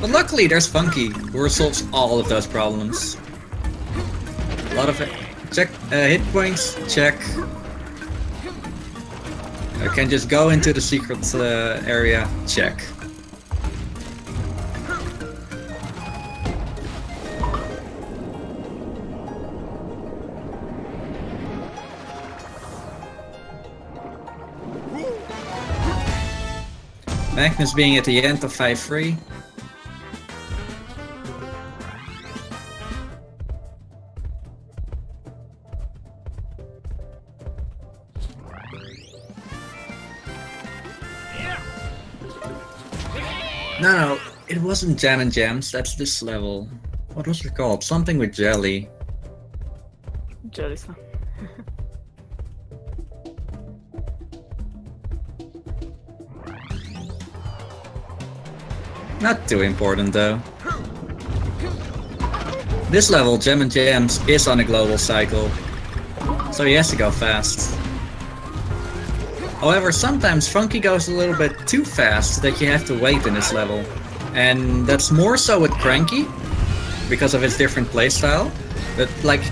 But luckily there's Funky, who resolves all of those problems. A lot of it. Check hit points, check. I can just go into the secret area, check. Magnus being at the end of 5-3. No, it wasn't Jam and Jams, that's this level. What was it called? Something with jelly. Jelly stuff. Not too important though. This level, Jam and Jams, is on a global cycle, so he has to go fast. However, sometimes Funky goes a little bit too fast that you have to wait in this level. And that's more so with Cranky, because of his different playstyle. But like,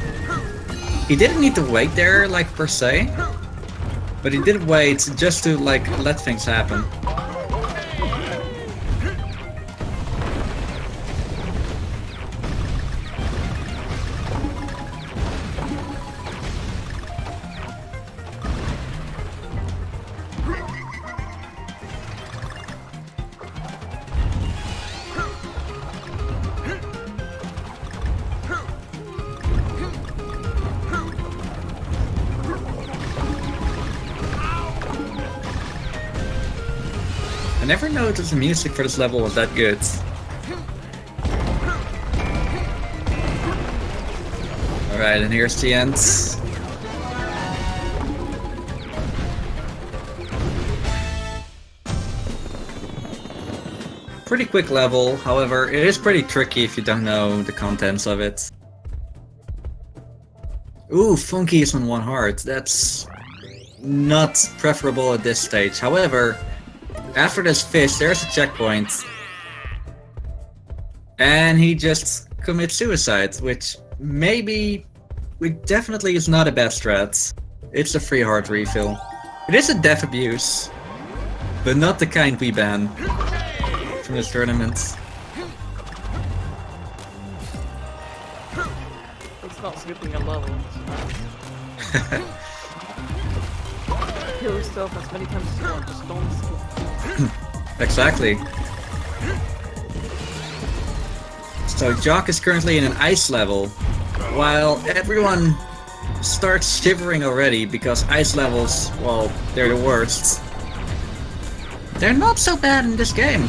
he didn't need to wait there, like, per se. But he did wait just to, like, let things happen. I never noticed the music for this level was that good. Alright, and here's the end. Pretty quick level, however, it is pretty tricky if you don't know the contents of it. Ooh, Funky is on 1 heart. That's not preferable at this stage. However, after this fish, there's a checkpoint. And he just commits suicide, which definitely is not a bad strat. It's a free heart refill. It is a death abuse, but not the kind we ban from this tournament. It's not skipping a level. Kill yourself as many times as you want, just don't skip. Exactly. So Jock is currently in an ice level, while everyone starts shivering already because ice levels, well, they're the worst. They're not so bad in this game.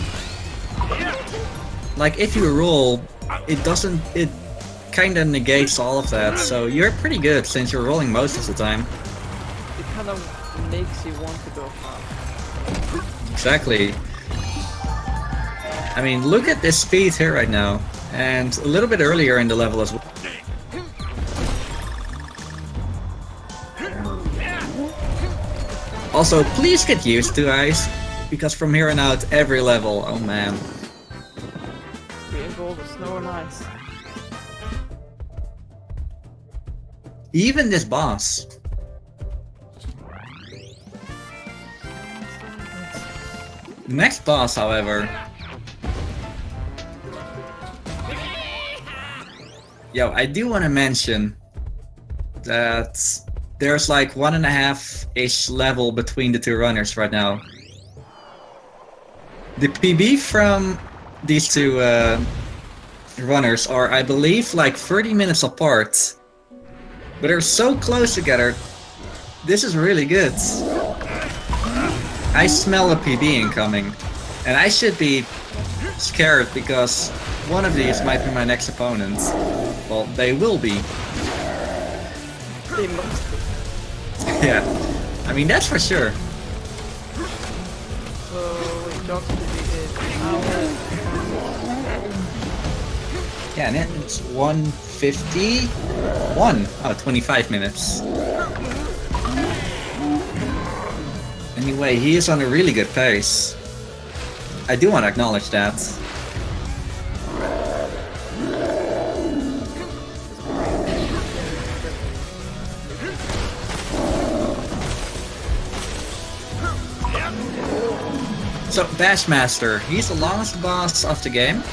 Like, if you roll, it kinda negates all of that, so you're pretty good since you're rolling most of the time. It kind of makes you want to go fast. Exactly. I mean, look at this speed here right now, and a little bit earlier in the level as well. Also, please get used to ice, because from here on out, every level, oh man. Be involved with snow and ice. Even this boss. Next boss, however. Yo, I do want to mention that there's like 1.5-ish level between the two runners right now. The PB from these two runners are, I believe, like 30 minutes apart. But they're so close together. This is really good. I smell a PB incoming. And I should be scared because one of these might be my next opponent. Well, they will be. They must be. Yeah. I mean, that's for sure. So, wait, Jock's PB is an hour. Yeah, and it's 1:51. Oh, 25 minutes. Anyway, he is on a really good pace. I do want to acknowledge that. So, Bashmaster, he's the longest boss of the game.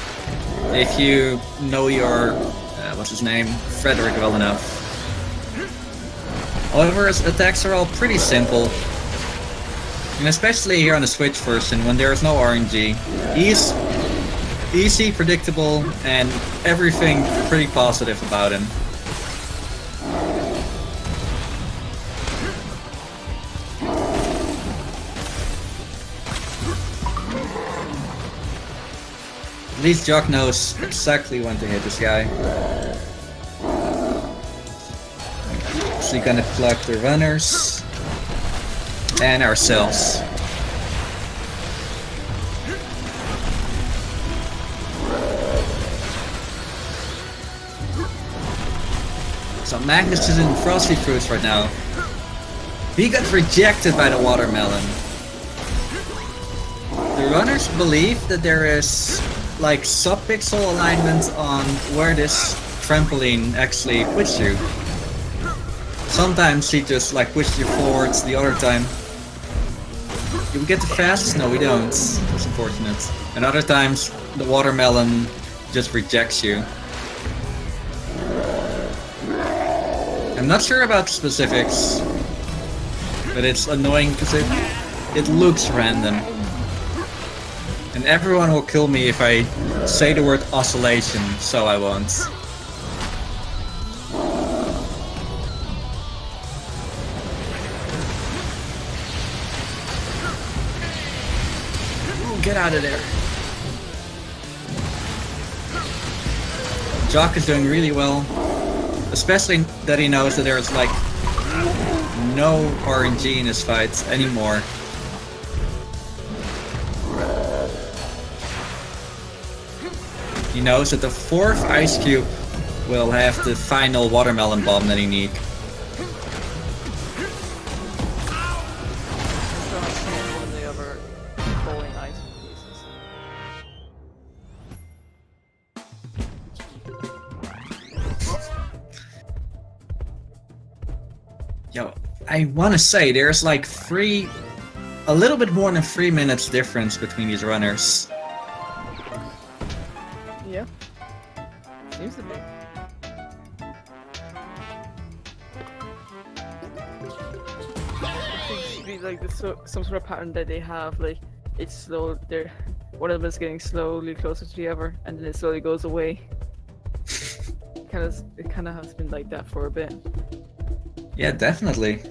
If you know your, what's his name, Frederick well enough. However, his attacks are all pretty simple. And especially here on the Switch version, when there is no RNG, he's easy, predictable, and everything pretty positive about him. At least Jock knows exactly when to hit this guy. So you're gonna plug the runners and ourselves. So Magnus is in Frosty Fruits right now. He got rejected by the watermelon. The runners believe that there is like sub-pixel alignment on where this trampoline actually puts you. Sometimes he just like pushes you forwards, the other time do we get the fastest? No, we don't. That's unfortunate. And other times the watermelon just rejects you. I'm not sure about the specifics, but it's annoying because it looks random. And everyone will kill me if I say the word oscillation, so I won't. Ooh, get out of there. Jock is doing really well. Especially that he knows that there's like no RNG in his fights anymore. He knows that the 4th ice cube will have the final watermelon bomb that he needs. I want to say there's like a little bit more than 3 minutes difference between these runners. Yeah. Seems to be. It seems to be like some sort of pattern that they have, like it's slow. One of them is getting slowly closer to the other, and then it slowly goes away. It kind of has been like that for a bit. Yeah, definitely.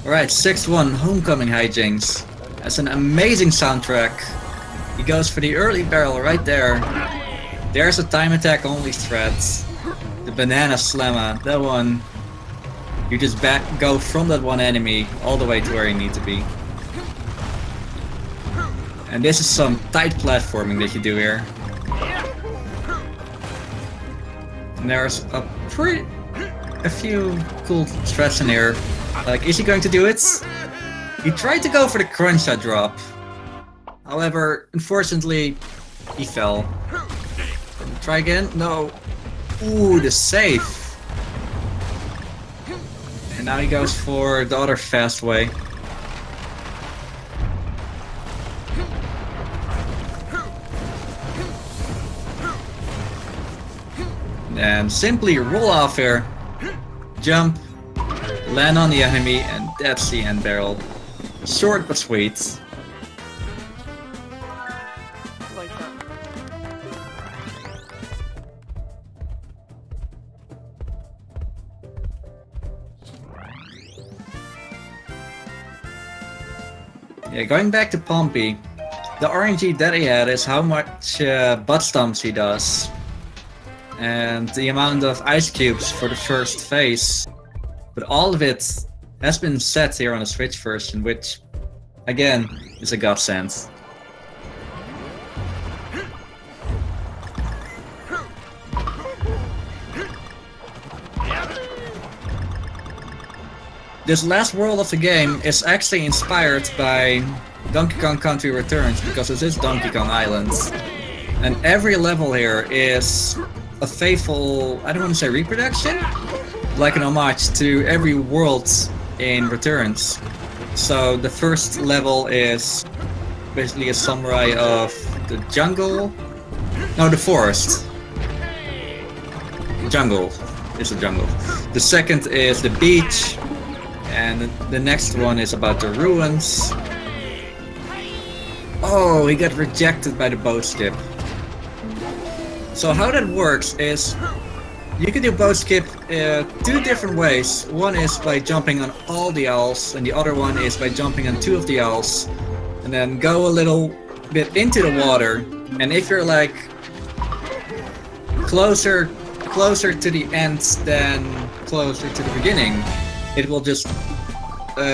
Alright, 6-1 Homecoming Hijinks. That's an amazing soundtrack. He goes for the early barrel right there. There's a time attack only threat. The banana slammer, that one. You just go from that one enemy all the way to where you need to be. And this is some tight platforming that you do here. And there's a few cool threats in here. Like, is he going to do it? He tried to go for the crunch shot drop. However, unfortunately, he fell. Try again? No. Ooh, the save. And now he goes for the other fast way. And simply roll off here. Jump. Land on the enemy, and that's the end barrel. Short but sweet. Like that. Yeah, going back to Pompey, the RNG that he had is how much butt stomps he does. And the amount of ice cubes for the first phase. But all of it has been set here on the Switch version, which, again, is a godsend. This last world of the game is actually inspired by Donkey Kong Country Returns, because this is Donkey Kong Island. And every level here is a faithful, I don't want to say reproduction, like an homage to every world in Returns. So the first level is basically a summary of the jungle. No, the forest. Jungle is the jungle. The second is the beach, and the next one is about the ruins. Oh, he got rejected by the boat skip. So how that works is you can do boat skip two different ways. One is by jumping on all the owls, and the other one is by jumping on 2 of the owls, and then go a little bit into the water. And if you're like closer to the end than closer to the beginning, it will just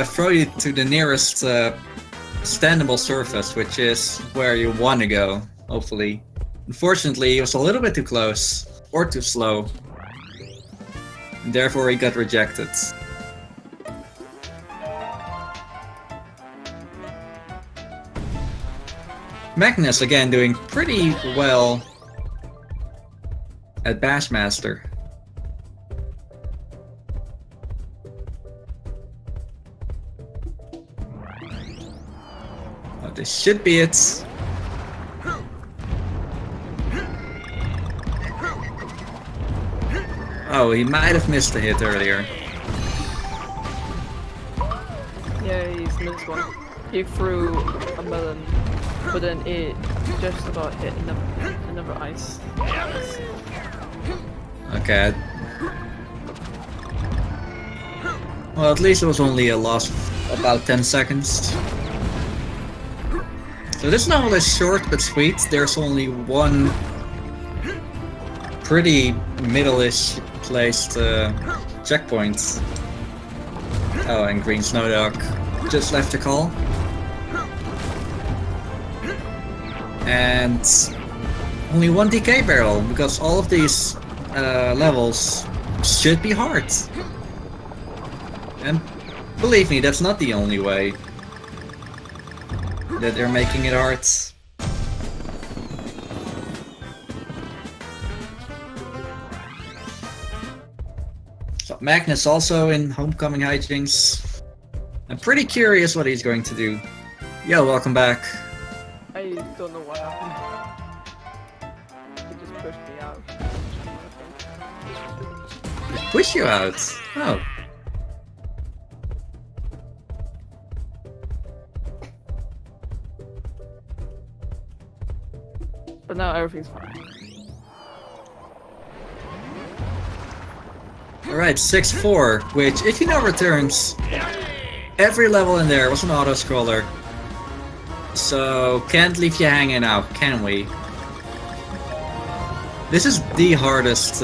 throw you to the nearest standable surface, which is where you want to go, hopefully. Unfortunately, he was a little bit too close, or too slow. And therefore he got rejected. Magnus again doing pretty well at Bassmaster. Oh, this should be it. Oh, he might have missed a hit earlier. Yeah, he's missed one. He threw a melon, but then it just about hit another ice. Okay. Well, at least it was only a loss of about 10 seconds. So this level is short but sweet. There's only one pretty middle-ish placed checkpoint. Oh, and Green Snowdog just left the call. And only one DK barrel, because all of these levels should be hard. And believe me, that's not the only way that they're making it hard. So Magnus also in Homecoming Hijinks. I'm pretty curious what he's going to do. Yo, welcome back. I don't know what happened. It just pushed me out. Push you out? Oh. But now everything's fine. Alright, 6-4, which, if you know returns, every level in there was an auto-scroller. So, can't leave you hanging now, can we? This is the hardest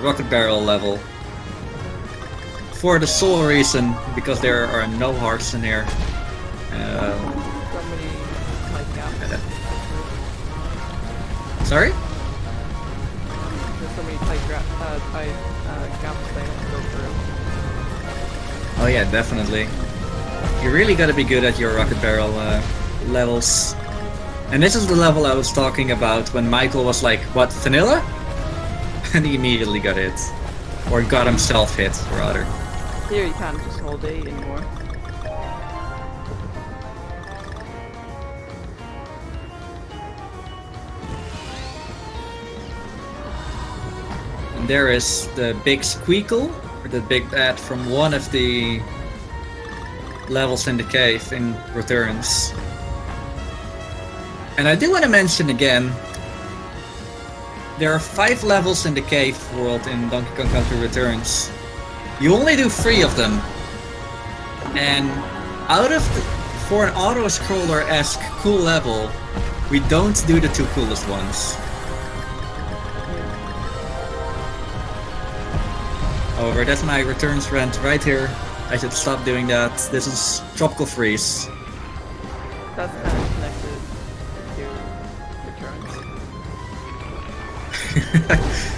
rocket barrel level. For the sole reason, because there are no hearts in here. Sorry? There's so many tight gaps they have to go through. Oh yeah, definitely. You really gotta be good at your rocket barrel levels. And this is the level I was talking about when Michael was like, what, vanilla? And he immediately got hit. Or got himself hit, rather. Here you can't just hold A anymore. And there is the big squeakle, or the big bat from one of the levels in the cave in Returns. And I do want to mention again, there are 5 levels in the cave world in Donkey Kong Country Returns. You only do 3 of them. And out of for an auto-scroller-esque cool level, we don't do the 2 coolest ones. However, that's my Returns rant right here. I should stop doing that. This is Tropical Freeze. That's kind of connected to Returns.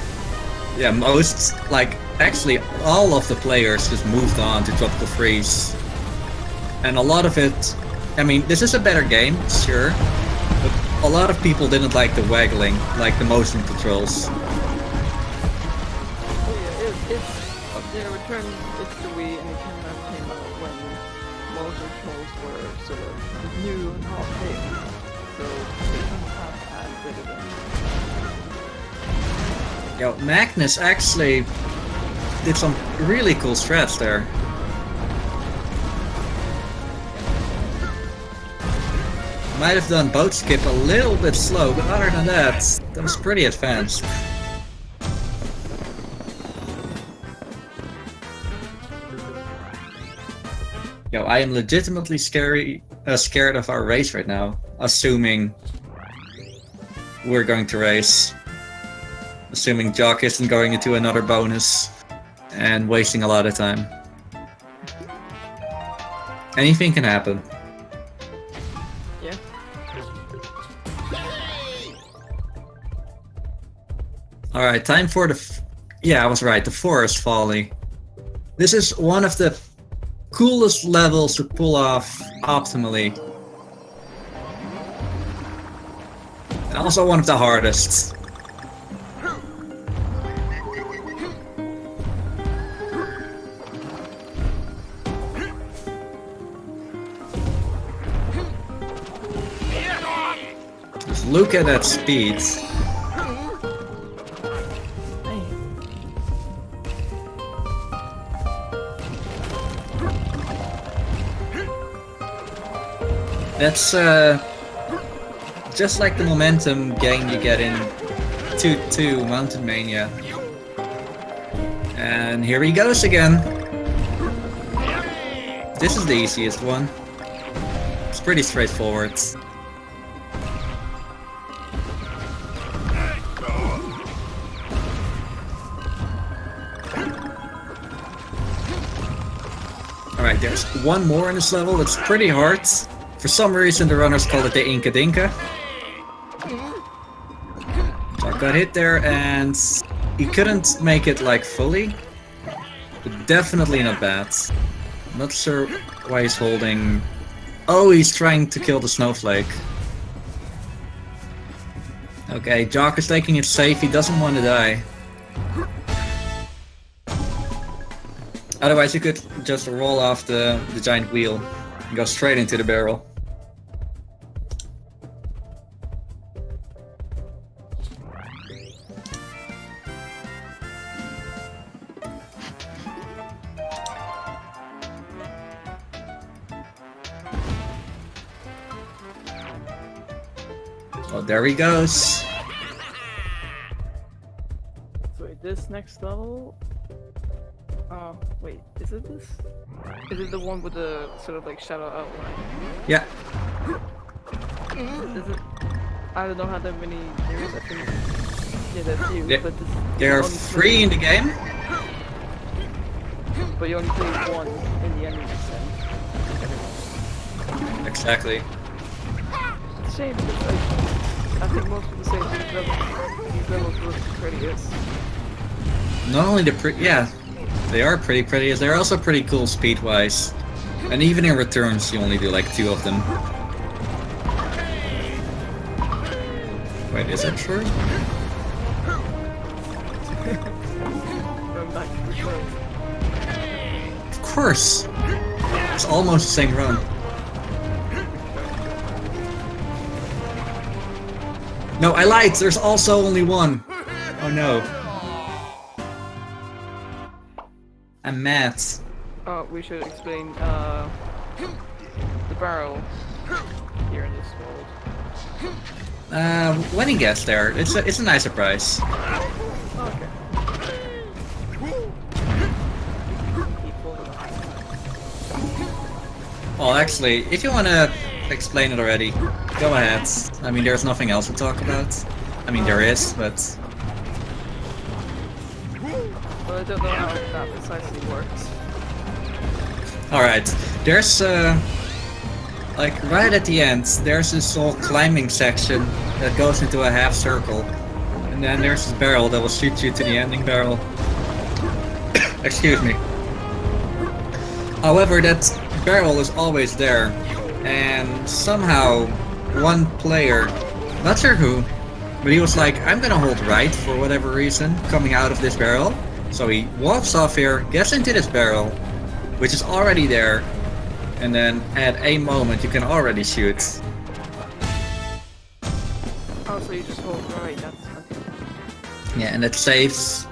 Yeah, most, like, actually all of the players just moved on to Tropical Freeze. And a lot of it, I mean, this is a better game, sure, but a lot of people didn't like the waggling, like the motion controls. Returns, it's the Wii, and it came out when motion controls were sort of new and hot thing, so they couldn't have had rid of them. Yo, Magnus actually did some really cool strats there. Might have done boat skip a little bit slow, but other than that, that was pretty advanced. Yo, I am legitimately scared of our race right now, assuming we're going to race. Assuming Jock isn't going into another bonus and wasting a lot of time. Anything can happen. Yeah. Alright, time for the... yeah, I was right, the Forest Folly. This is one of the coolest levels to pull off optimally. And also one of the hardest. Just look at that speed. That's just like the momentum gain you get in 2-2 Mountain Mania. And here he goes again. This is the easiest one. It's pretty straightforward. Alright, there's one more in this level that's pretty hard. For some reason the runners call it the Inka Dinka. So I got hit there and he couldn't make it like fully. But definitely not bad. Not sure why he's holding... oh, he's trying to kill the snowflake. Okay, Jock is taking it safe, he doesn't want to die. Otherwise, you could just roll off the giant wheel and go straight into the barrel. Oh, there he goes. So wait, this next level. Oh, wait, is it this? Is it the one with the sort of like shadow outline? Yeah. Is it? I don't know how that many there is. I think. Yeah, there's a few, Yeah, but this, there are only 3 in the game. But you only play one in the enemy descent. Exactly. It's a shame because I think most people say these levels look prettiest. Not only yeah, they are pretty pretty, they're also pretty cool speed-wise. And even in returns, you only do like 2 of them. Wait, is that true? Going back to returns. Of course! It's almost the same run. No, I lied! There's also only 1! Oh no. I'm mad. Oh, we should explain the barrel here in this world. When he gets there, it's a nice surprise. Okay. Well, actually, if you wanna explain it already, go ahead. I mean, there's nothing else to talk about. I mean, there is, but... Well, I don't know how that precisely works. Alright, there's like right at the end, there's this whole climbing section that goes into a half circle. And then there's this barrel that will shoot you to the ending barrel. Excuse me. However, that barrel is always there. And somehow, one player, not sure who, but he was like, I'm gonna hold right for whatever reason, coming out of this barrel. So he walks off here, gets into this barrel, which is already there, and then at a moment you can already shoot. Oh, so you just hold right, that's okay. Yeah, and it saves...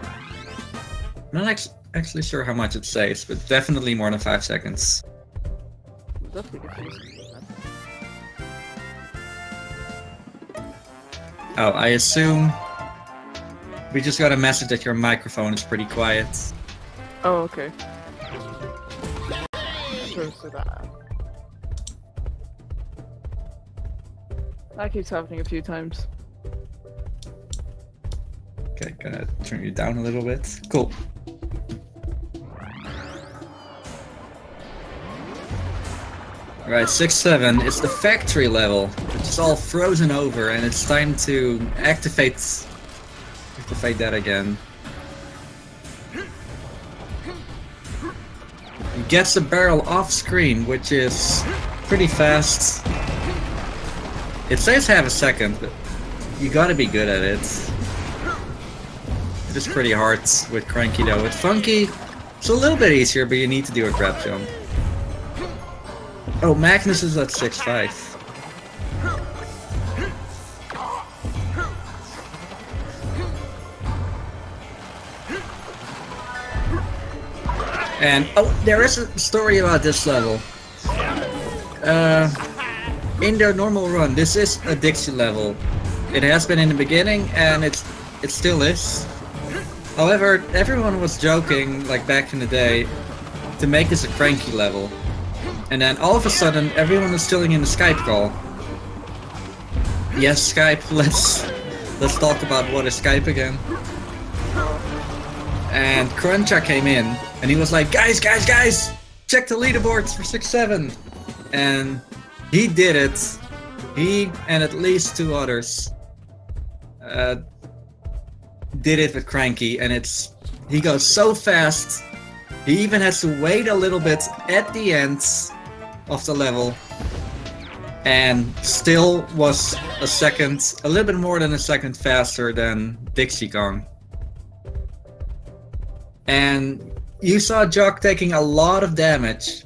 I'm not actually sure how much it saves, but definitely more than 5 seconds. Definitely confusing. Oh, I assume... we just got a message that your microphone is pretty quiet. Oh, okay. Close to that. That keeps happening a few times. Okay, gonna turn you down a little bit. Cool. Alright, 6-7. It's the factory level, which is all frozen over, and it's time to activate that again. He gets the barrel off screen, which is pretty fast. It says half a second, but you gotta be good at it. It is pretty hard with Cranky though. With Funky, it's a little bit easier, but you need to do a grab jump. Oh, Magnus is at 6-5. And, oh, there is a story about this level. In their normal run, this is a Dixie level. It has been in the beginning, and it still is. However, everyone was joking, like back in the day, to make this a Cranky level. And then all of a sudden, everyone was still in the Skype call. Yes, Skype, let's talk about what is Skype again. And Cruncher came in, and he was like, guys, check the leaderboards for 6-7. And he did it. He and at least 2 others did it with Cranky, and he goes so fast. He even has to wait a little bit at the end of the level, and still was a little bit more than a second faster than Dixie Kong. And you saw Jock taking a lot of damage.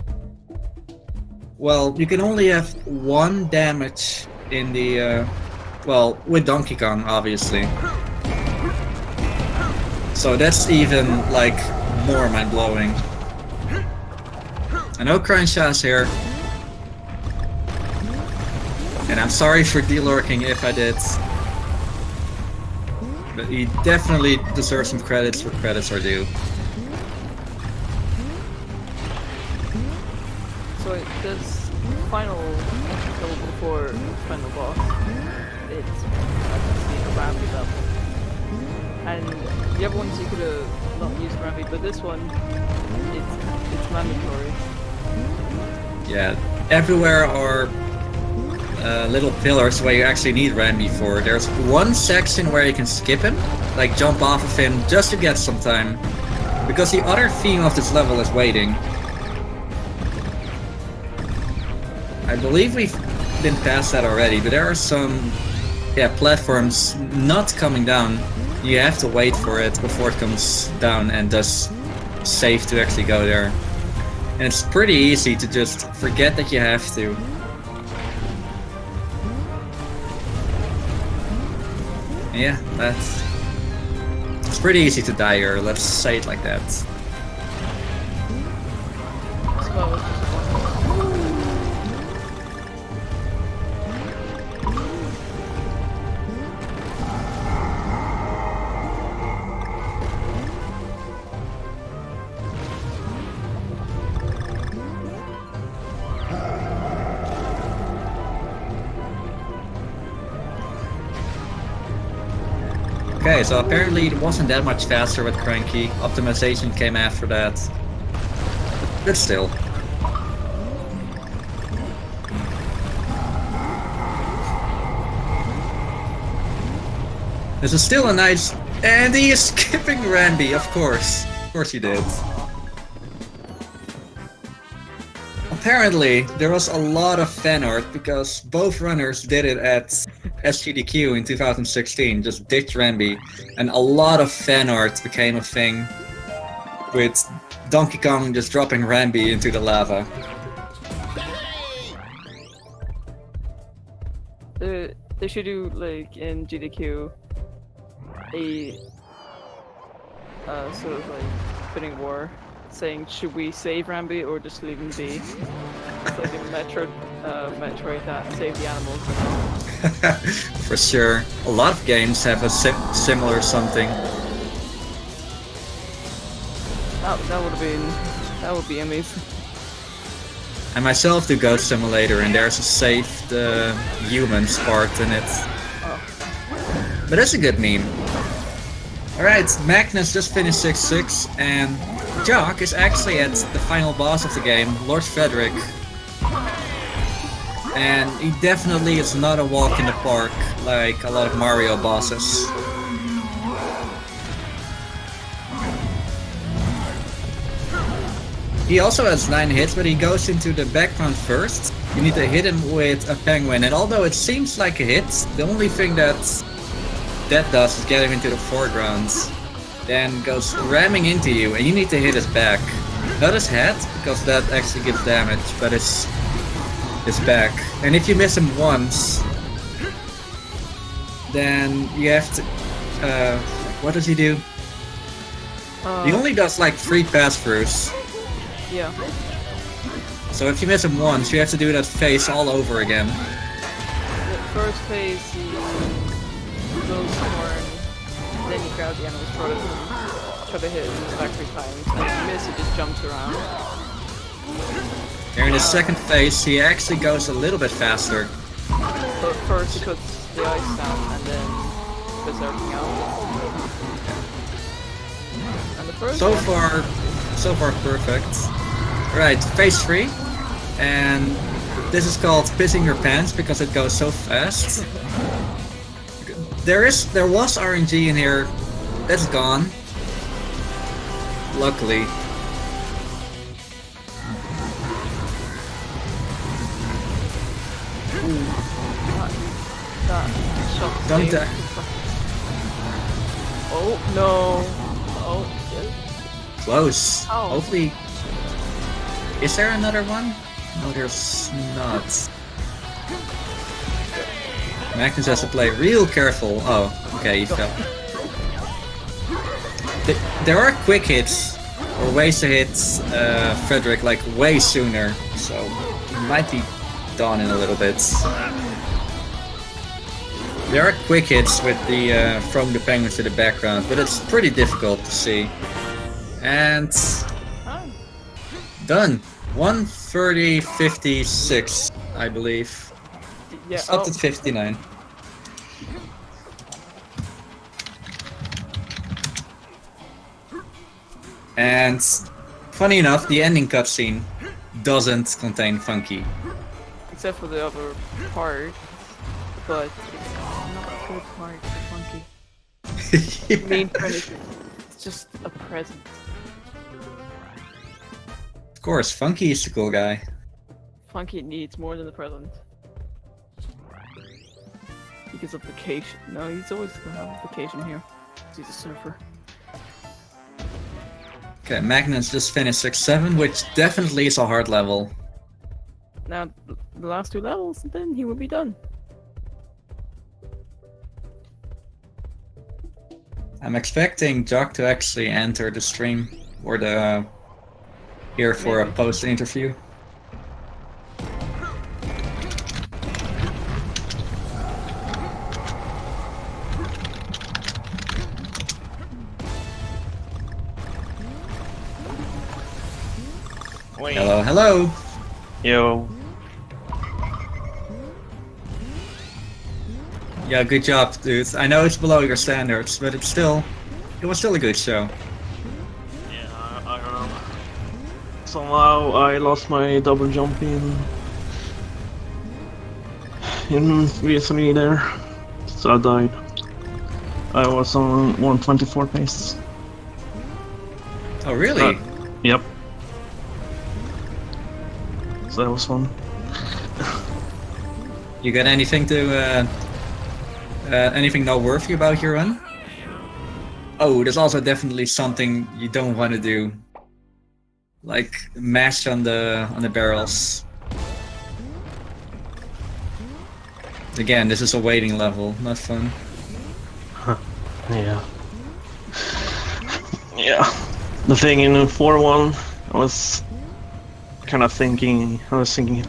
Well, you can only have 1 damage in the, well, with Donkey Kong, obviously. So that's even, like, more mind-blowing. I know Crunchaw's here. And I'm sorry for delurking if I did. But he definitely deserves some credits where credits are due. So this final level before final boss, it's a Rambi level. And the other ones you could have not used Rambi, but this one, it's mandatory. Yeah, everywhere are little pillars where you actually need Rambi for. There's one section where you can skip him, like jump off of him just to get some time. Because the other theme of this level is waiting. I believe we've been past that already, but there are some platforms not coming down. You have to wait for it before it comes down and thus save to actually go there. And it's pretty easy to just forget that you have to. Yeah, it's pretty easy to die here, let's say it like that. Okay, so apparently it wasn't that much faster with Cranky. Optimization came after that. But still. This is still a nice... And he is skipping Rambi, of course. Of course he did. Apparently, there was a lot of fan art because both runners did it at SGDQ in 2016, just ditched Rambi, and a lot of fan art became a thing with Donkey Kong just dropping Rambi into the lava. They should do, like, in GDQ, a sort of, like, bidding war, saying, should we save Rambi or just leave him be? It's like a Metroid that save the animals. For sure. A lot of games have a similar something. That would be amazing. I myself do Ghost Simulator and there's a save the humans part in it. Oh. But that's a good meme. Alright, Magnus just finished 6-6 and Jock is actually at the final boss of the game, Lord Frederick. And he definitely is not a walk in the park like a lot of Mario bosses. He also has 9 hits, but he goes into the background first. You need to hit him with a penguin, and although it seems like a hit, the only thing that does is get him into the foreground. Then goes ramming into you, and you need to hit his back. Not his head, because that actually gives damage, but his back. And if you miss him once, then you have to... what does he do? He only does like 3 pass-throughs. Yeah. So if you miss him once, you have to do that phase all over again. The first phase, he goes for, then you grab the animal's try to hit him back 3 times, and if you miss, he just jumps around. Here in the second phase, he actually goes a little bit faster. But first he puts the ice down, and then puts everything out. And the first So far perfect. Right, phase 3. And this is called pissing your pants because it goes so fast. There was RNG in here. That's gone. Luckily. That shot. Don't die. Oh no. Oh shit. close. Oh. Hopefully... Is there another one? No, there's not. Magnus has to play real careful. Oh, okay, he fell. There are quick hits, or ways to hit Frederick like way sooner, so he might be done in a little bit. There are quick hits with the throwing the penguins to the background, but it's pretty difficult to see. And done. 1:30:56, I believe. Yeah. Stopped at 59. And funny enough, the ending cutscene doesn't contain Funky. Except for the other part, but it's not a good part for Funky. Yeah. Main premise, it's just a present. Of course, Funky is the cool guy. Funky needs more than a present. Because of vacation. No, he's always gonna have a vacation here. He's a surfer. Okay, Magnus just finished 6-7, which definitely is a hard level. Now, the last 2 levels, and then he will be done. I'm expecting Jock to actually enter the stream or the here for a post interview. Wait. Hello, hello. Yo. Yeah, good job, dude. I know it's below your standards, but it was still a good show. Yeah, I don't know. Somehow I lost my double jump in recently there, so I died. I was on 124 pace. Oh, really? Yep. So that was fun. You got anything to anything noteworthy about your run? Oh, there's also definitely something you don't want to do, like mash on the barrels. Again, this is a waiting level, not fun. Yeah. Yeah. The thing in 4-1, I was thinking,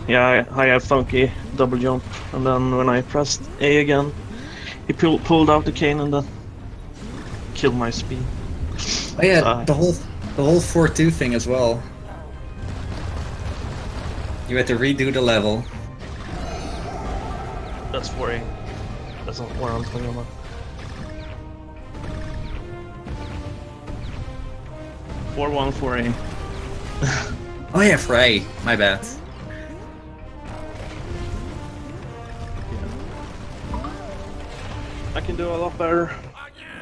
yeah, I have Funky double jump, and then when I pressed A again, he pulled out the cane and then killed my speed. Oh yeah, the whole 4-2 thing as well. You had to redo the level. That's 4A. That's not what I'm talking about. Four 4A. Oh yeah, Frey. My bad. I can do a lot better.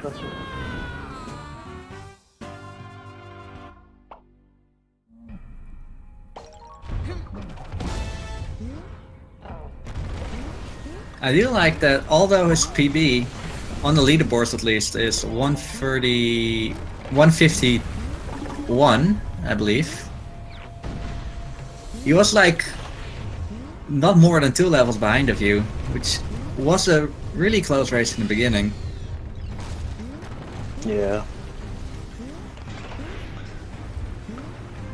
That's right. I do like that, although his PB, on the leaderboards at least, is 151, I believe. He was like not more than 2 levels behind of you, which was a really close race in the beginning. Yeah.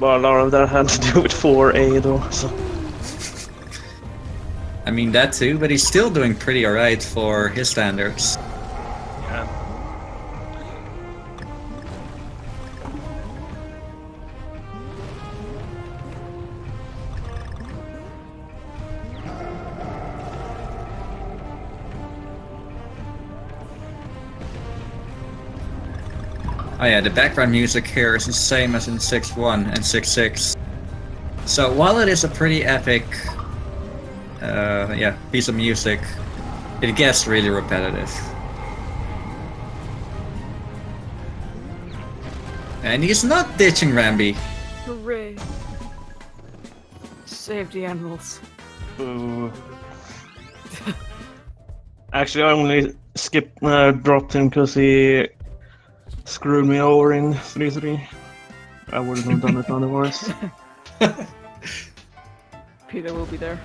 But a lot of that had to do with 4A though, so... I mean that too, but he's still doing pretty alright for his standards. Yeah. Oh yeah, the background music here is the same as in 6-1 and 6-6. So while it is a pretty epic piece of music, it gets really repetitive. And he's not ditching Ramby. Hooray! Save the animals. Ooh. Actually, I only dropped him because he screwed me over in 3-3. I wouldn't have done it otherwise. Peter will be there.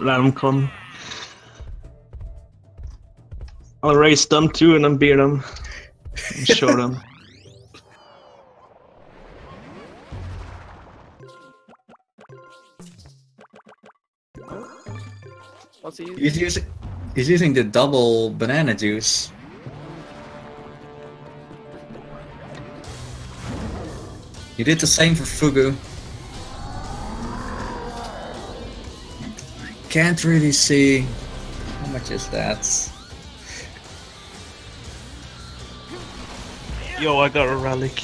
Let him come. I'll race them too and then beat them. And show them. What's he using? He's using the double banana juice. You did the same for Fugu. Can't really see how much is that. Yo, I got a relic.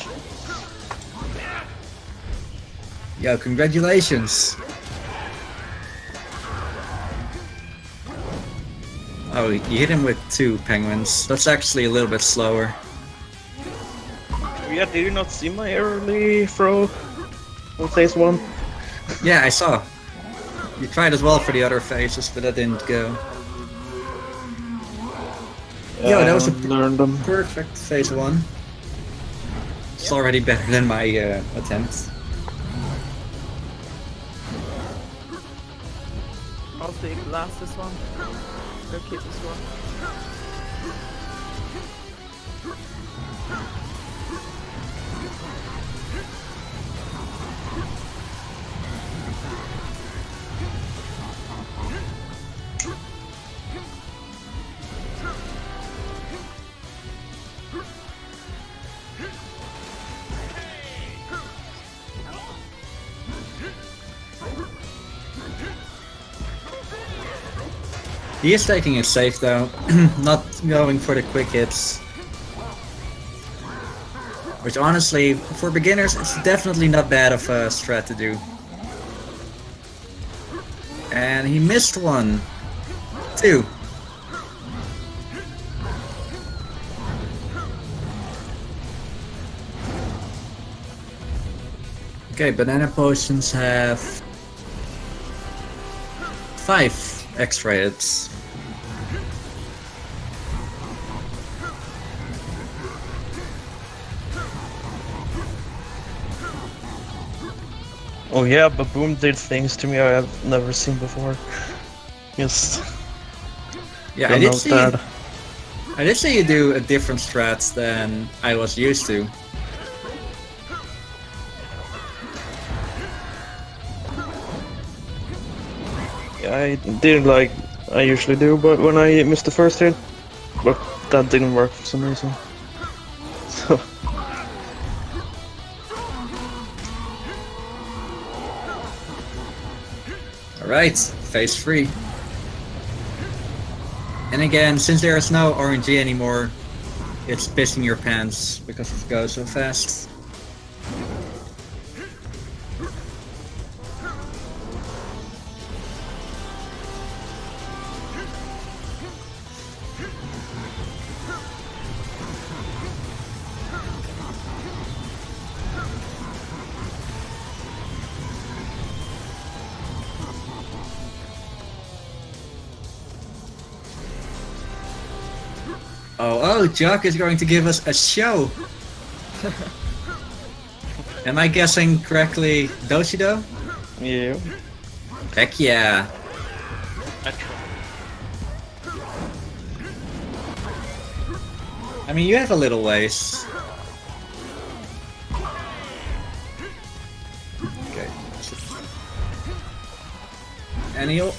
Yo, congratulations! Oh, you hit him with 2 penguins. That's actually a little bit slower. Yeah, did you not see my early throw on phase 1? Yeah, I saw. You tried as well for the other phases, but that didn't go. Yo, that was a perfect phase 1. It's already better than my attempt. I'll take last this one. Go keep this one. He is taking it safe though, not going for the quick hits. Which honestly, for beginners, it's definitely not bad of a strat to do. And he missed one. 2. Okay, banana potions have 5 extra hits. Oh yeah, but Boom did things to me I have never seen before. Just... Yeah, I did see you do a different strats than I was used to. Yeah, I did like I usually do, but when I missed the first hit, but that didn't work for some reason. So... Alright, phase 3. And again, since there is no RNG anymore, it's pissing your pants because it goes so fast. Oh, Jock is going to give us a show! Am I guessing correctly, Doshido? Yeah. Heck yeah! I mean, you have a little ways. Okay. And he'll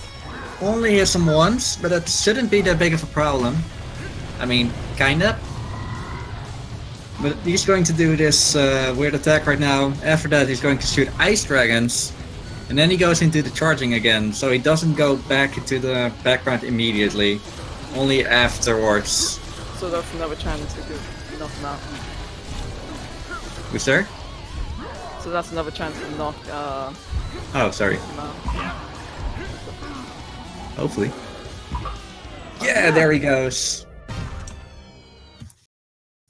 only hit him once, but that shouldn't be that big of a problem. I mean, kinda. But he's going to do this weird attack right now. After that, he's going to shoot ice dragons. And then he goes into the charging again, so he doesn't go back into the background immediately. Only afterwards. So that's another chance to knock him out. Who's there? So that's another chance to knock Oh, sorry. him out. Hopefully. Yeah, there he goes.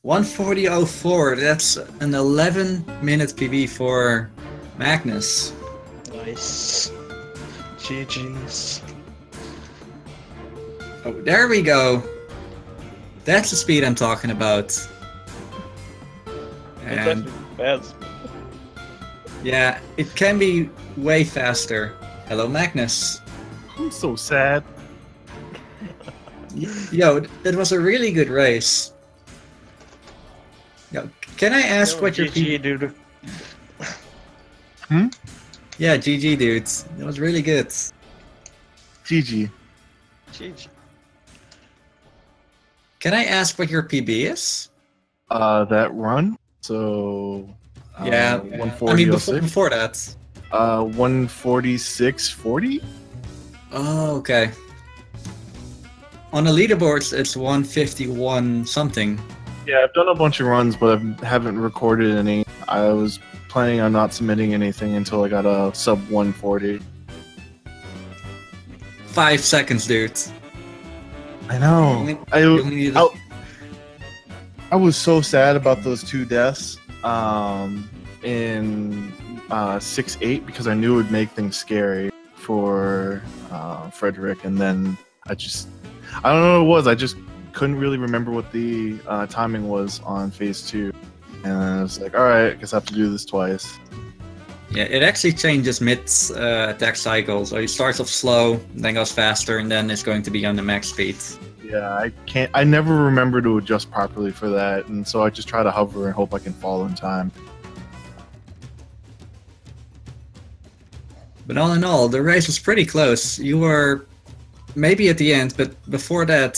140.04, that's an 11-minute PB for Magnus. Nice. GG's. Oh, there we go. That's the speed I'm talking about. And Fast. yeah, it can be way faster. Hello, Magnus. I'm so sad. Yo, it was a really good race. Yo, can I ask what your GG, dude. Hmm? Yeah, GG, dudes. It was really good. GG. GG. Can I ask what your PB is? That run. So. Yeah, 140. I mean before that. 146.40. Oh, okay. On the leaderboards, it's 151 something. Yeah, I've done a bunch of runs, but I haven't recorded any. I was planning on not submitting anything until I got a sub 140. 5 seconds, dude. I know. You only need I was so sad about those 2 deaths in 6-8 because I knew it would make things scary for Frederick, and then I don't know what it was. I just couldn't really remember what the timing was on phase 2, and I was like, all right, I guess I have to do this twice. Yeah, it actually changes mid attack cycle, so it starts off slow, then goes faster, and then it's going to be on the max speed. Yeah, I never remember to adjust properly for that, and so I just try to hover and hope I can fall in time. But all in all, the race was pretty close. You were maybe at the end, but before that,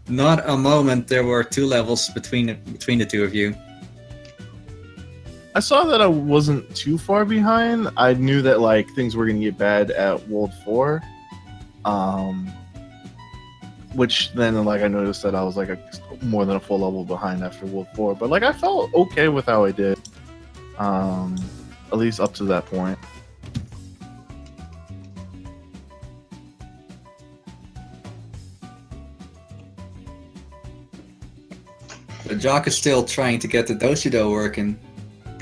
not a moment there were 2 levels between the 2 of you. I saw that I wasn't too far behind. I knew that like things were gonna get bad at World 4, which then like I noticed that I was like more than a full level behind after World 4. But like I felt okay with how I did, at least up to that point. But Jock is still trying to get the Doshido working.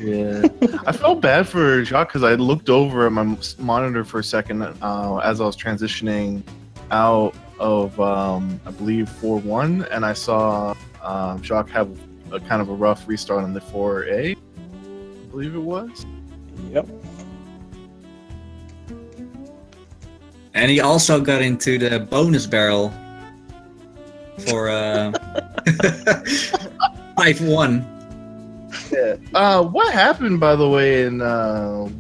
Yeah, I felt bad for Jacques because I looked over at my monitor for a second as I was transitioning out of, I believe, 4-1, and I saw Jacques have a kind of a rough restart on the 4A, I believe it was. Yep. And he also got into the bonus barrel for 5-1. Yeah. What happened, by the way, in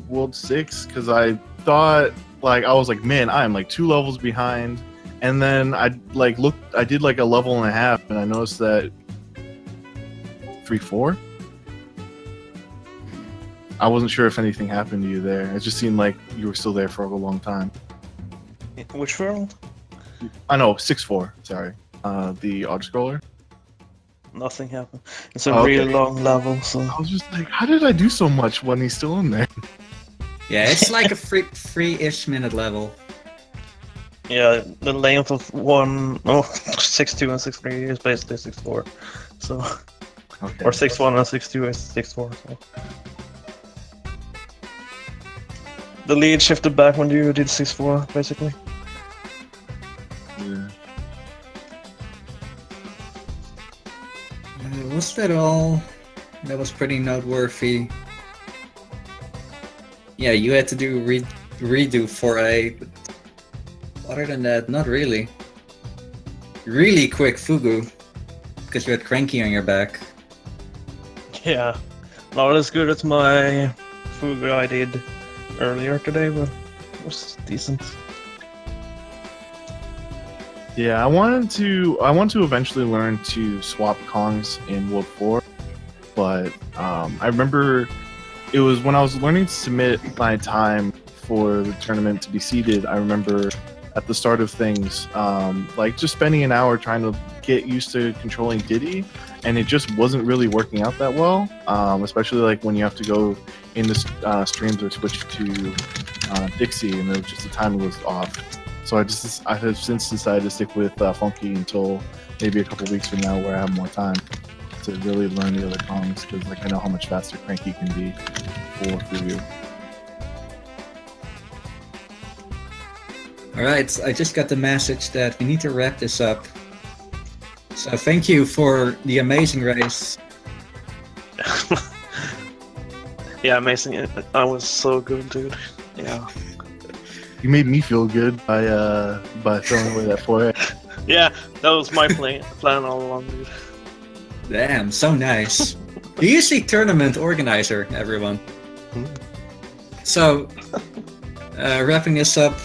World 6? Because I thought, like, I was like, man, I am like 2 levels behind, and then I like looked, I did like a level and a half, and I noticed that 3-4. I wasn't sure if anything happened to you there. It just seemed like you were still there for a long time. Which world? I know, 6-4. Sorry, the auto scroller. Nothing happened. It's a really long level, so I was just like, how did I do so much when he's still in there? Yeah, it's like a free-ish minute level. yeah, the length of 6-2 and 6-3 is basically 6-4. So Okay. or 6-1 and 6-2 is 6-4. So. The lead shifted back when you did 6-4, basically. Yeah. Was that all? That was pretty noteworthy. Yeah, you had to do redo 4A, but other than that, not really. Really quick Fugu, because you had Cranky on your back. Yeah, not as good as my Fugu I did earlier today, but it was decent. Yeah, I want to eventually learn to swap Kongs in World 4, but I remember it was when I was learning to submit my time for the tournament to be seeded. I remember at the start of things, like just spending an hour trying to get used to controlling Diddy, and it just wasn't really working out that well, especially like when you have to go into streams or switch to Dixie, and it was just the timing was off. So I have since decided to stick with Funky until maybe a couple weeks from now, where I have more time to really learn the other Kongs, because like I know how much faster Cranky can be for Fugu. Alright, I just got the message that we need to wrap this up. So thank you for the amazing race. Yeah, amazing. I was so good, dude. Yeah. You made me feel good by throwing away that 4A. Yeah, that was my plan all along, dude. Damn, so nice. You usually tournament organizer, everyone. So, wrapping this up,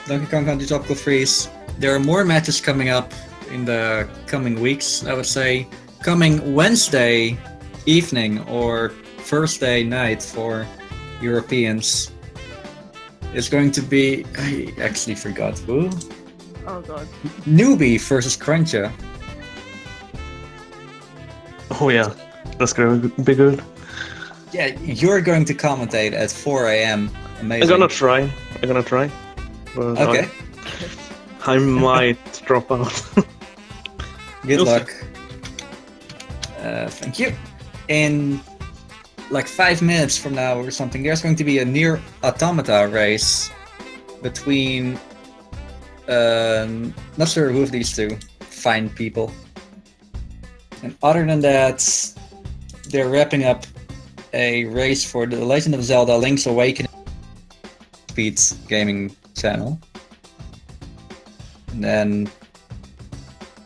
Donkey Kong Country Tropical Freeze. There are more matches coming up in the coming weeks, I would say. Coming Wednesday evening or Thursday night for Europeans. It's going to be... I actually forgot who. Oh god. Newbie versus Cruncher. Oh yeah, that's gonna be good. Yeah, you're going to commentate at 4 AM. Amazing. I'm gonna try. But Okay. I might drop out. Good We'll luck. Thank you. In like 5 minutes from now or something, there's going to be a near automata race between not sure who of these two fine people. And other than that, they're wrapping up a race for the Legend of Zelda Link's Awakening Speed Gaming channel. And then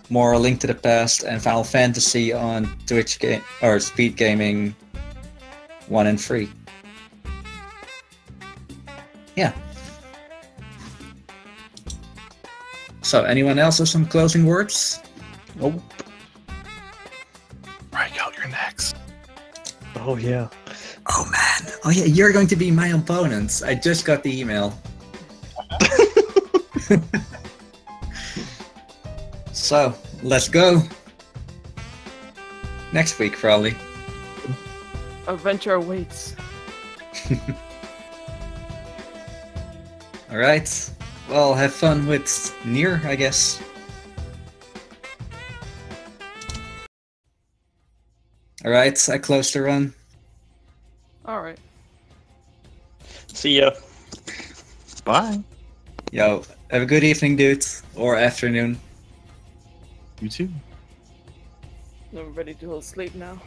more Link to the Past and Final Fantasy on Twitch game or Speed Gaming 1 and 3. Yeah. So, anyone else have some closing words? Nope. Break out your necks. Oh yeah. Oh man. Oh yeah, you're going to be my opponent. I just got the email. So, let's go. Next week, probably. Adventure awaits. Alright. Well, have fun with Nier, I guess. Alright, I closed the run. Alright. See ya. Bye. Yo, have a good evening, dude. Or afternoon. You too. I'm ready to go sleep now.